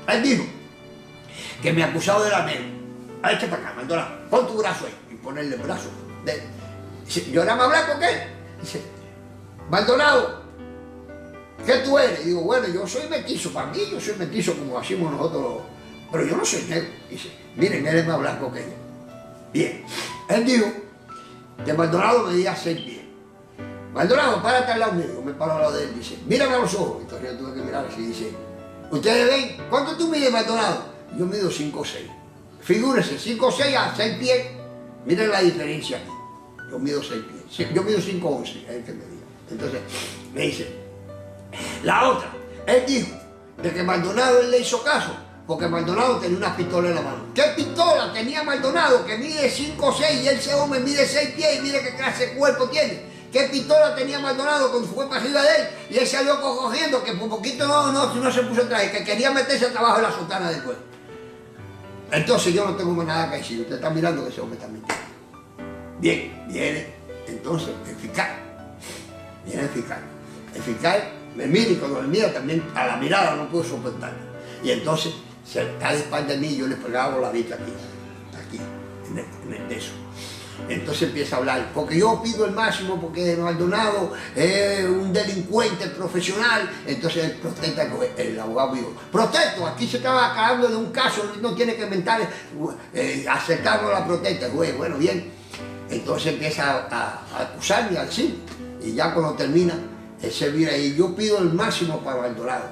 Él dijo que me acusado de la negro. Ahí está para acá, Maldonado, pon tu brazo ahí, y ponerle el brazo. Dice, yo era más blanco que él. Dice, Maldonado, ¿qué tú eres? Y digo, bueno, yo soy mestizo, para mí yo soy mestizo como hacemos nosotros, pero yo no soy negro. Dice, miren, él es más blanco que yo. Bien, él dijo que Maldonado medía 6 pies. Maldonado, párate al lado mío. Yo me paro al lado de él, dice, mírame a los ojos. Entonces yo tuve que mirar así, dice, ¿ustedes ven? ¿Cuánto tú mides, Maldonado? Yo mido 5'6". Figúrese, 5'6" a 6 pies, miren la diferencia aquí. Yo mido 6 pies, yo mido 5'11", es el que me diga. Entonces, me dice, la otra, él dijo de que Maldonado él le hizo caso, porque Maldonado tenía una pistola en la mano. ¿Qué pistola tenía Maldonado que mide 5'6" y ese hombre mide 6 pies y mire qué clase de cuerpo tiene? ¿Qué pistola tenía Maldonado cuando fue para arriba de él? Y él salió cogiendo, que por poquito no se puso traje, que quería meterse trabajo en la sotana después. Entonces yo no tengo más nada que decir, usted está mirando que ese hombre está mintiendo. Bien, viene entonces el fiscal. Viene el fiscal. El fiscal me mira y cuando me mira también a la mirada no puedo soportarla. Y entonces se está de espalda de mí y yo le pegaba la vista aquí, en el beso. Entonces empieza a hablar, porque yo pido el máximo, porque Maldonado es un delincuente profesional. Entonces él protesta, el abogado dijo, protesto, aquí se estaba acabando de un caso, no tiene que inventar, aceptarnos la protesta, güey, bueno, bien. Entonces empieza a acusarme, a decir, y ya cuando termina, él se mira y yo pido el máximo para Maldonado.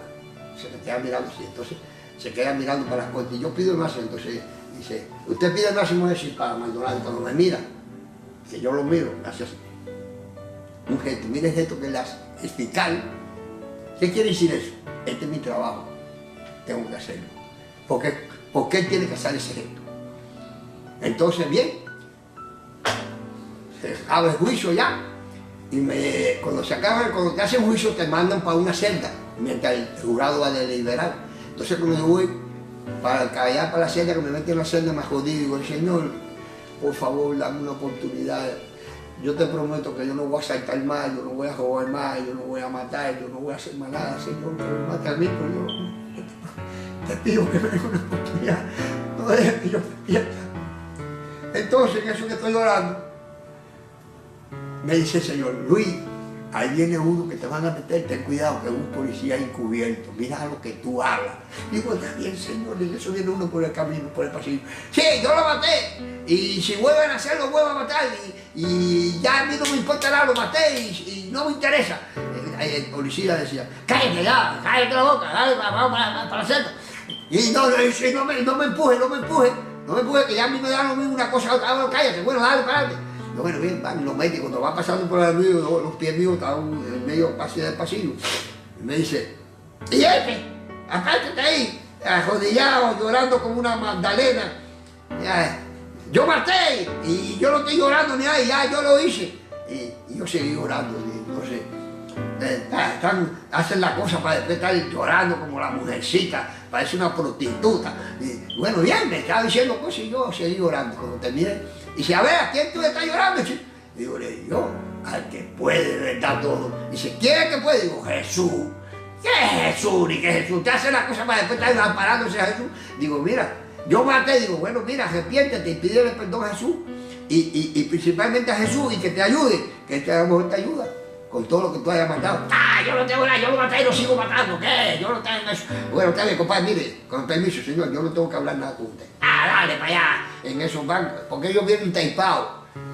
Se me queda mirando así, entonces se queda mirando para las cortes, y yo pido el máximo, entonces dice, usted pide el máximo decir para Maldonado, y cuando me mira, que yo lo miro, hace así, un gesto, mire el gesto que le hace, el fiscal. ¿Qué quiere decir eso? Este es mi trabajo, tengo que hacerlo. ¿Por qué tiene que hacer ese gesto? Entonces, bien, se acaba el juicio ya, y cuando te hacen juicio te mandan para una celda, mientras el jurado va a deliberar. Entonces cuando yo voy para allá para la celda, que me meten en la celda más jodido, digo, Señor, por favor, dame una oportunidad. Yo te prometo que yo no voy a saltar mal, yo no voy a robar mal, yo no voy a matar, yo no voy a hacer más nada, Señor, que me mate a mí, pero yo te pido que me des una oportunidad, no dejes que yo me pierda. Entonces, en eso que estoy orando, me dice el Señor, Luis, ahí viene uno que te van a meter, ten cuidado, que es un policía encubierto, mira lo que tú hablas. Digo, está bien, Señor, y eso viene uno por el camino, por el pasillo. Sí, yo lo maté, y si vuelven a hacerlo, vuelvo a matar, y ya a mí no me importa nada, lo maté, y no me interesa. El policía decía, cállate ya, cállate la boca, dale, vamos para la celda. Y no me empuje, que ya a mí me da lo mismo una cosa, cállate, bueno, dale, párate. Bueno, bien, van los médicos, cuando va pasando por el mío, los pies míos estaban en medio del pasillo. Y me dice, y apártate ahí, arrodillado, llorando como una magdalena. Yo maté y yo no estoy llorando ni nada, ya yo lo hice. Y yo seguí llorando, y entonces hacen la cosa para después estar llorando como la mujercita, parece una prostituta. Y bueno, bien, me estaba diciendo cosas y yo seguí llorando. Cuando terminé, y dice, a ver, ¿a quién tú estás llorando? Y digo, yo, al que puede, ¿verdad? Todo. Y dice, ¿quién es que puede? Digo, Jesús. ¿Qué es Jesús? Ni que Jesús te hace la cosa para después estar amparándose a Jesús. Digo, mira, yo maté, digo, bueno, mira, arrepiéntete y pídele perdón a Jesús. Y principalmente a Jesús y que te ayude, que este a lo mejor te ayuda con todo lo que tú hayas matado. Yo no tengo nada, yo lo maté y lo sigo matando, ¿qué? Yo no tengo eso. Bueno, está bien, compadre, mire, con permiso, señor, yo no tengo que hablar nada con usted. Dale para allá, en esos bancos, porque ellos vienen taipados.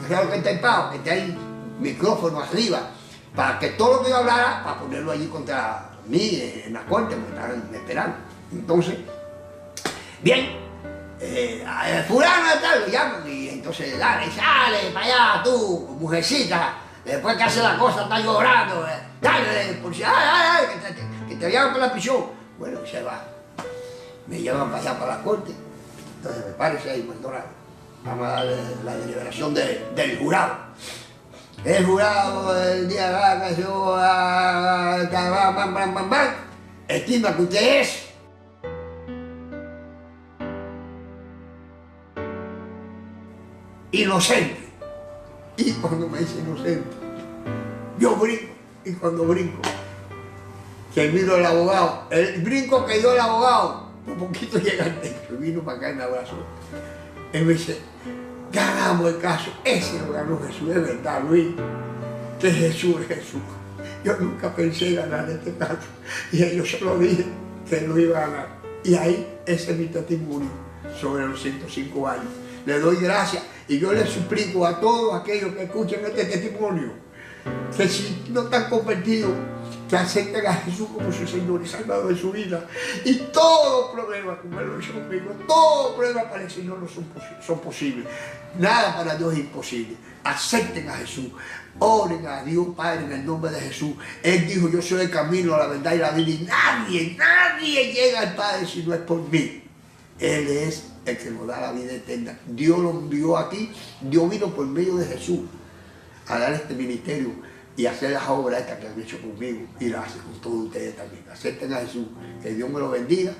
¿Sabes lo que es taipado? Que te hay micrófono arriba, para que todo lo que yo hablara, para ponerlo allí contra mí en la corte, porque estaban esperando. Entonces, bien, fulano de tal, lo llaman y entonces dale, sale para allá tú, mujercita, después que hace la cosa está llorando, dale, policía, dale, que te llevan para la prisión. Bueno, y se va, me llevan para allá para la corte, entonces me parece ahí, Maldonado, vamos a darle la deliberación del jurado. El jurado el día de la canción, estima que usted es inocente. Y cuando me dice inocente, yo brinco. Y cuando brinco, que vino el abogado, el brinco que dio el abogado, un poquito llega al techo, vino para acá y me abrazó. Él me dice, ganamos el caso, ese lo ganó Jesús, es verdad, Luis, que Jesús es Jesús. Yo nunca pensé ganar este caso, y yo solo dije que lo iba a ganar. Y ahí ese es mi testimonio sobre los 105 años. Le doy gracias y yo le suplico a todos aquellos que escuchen este testimonio que si no están convertidos, que acepten a Jesús como su Señor y Salvador de su vida. Y todos problemas, como Él lo hizo conmigo, todos problemas para el Señor no son posibles. Nada para Dios es imposible. Acepten a Jesús. Oren a Dios Padre en el nombre de Jesús. Él dijo, yo soy el camino, la verdad y la vida. Y nadie llega al Padre si no es por mí. Él es el que nos da la vida eterna. Dios lo envió aquí. Dios vino por medio de Jesús a dar este ministerio y hacer las obras estas que han hecho conmigo y las hace con todos ustedes también. Acepten a Jesús. Que Dios me lo bendiga.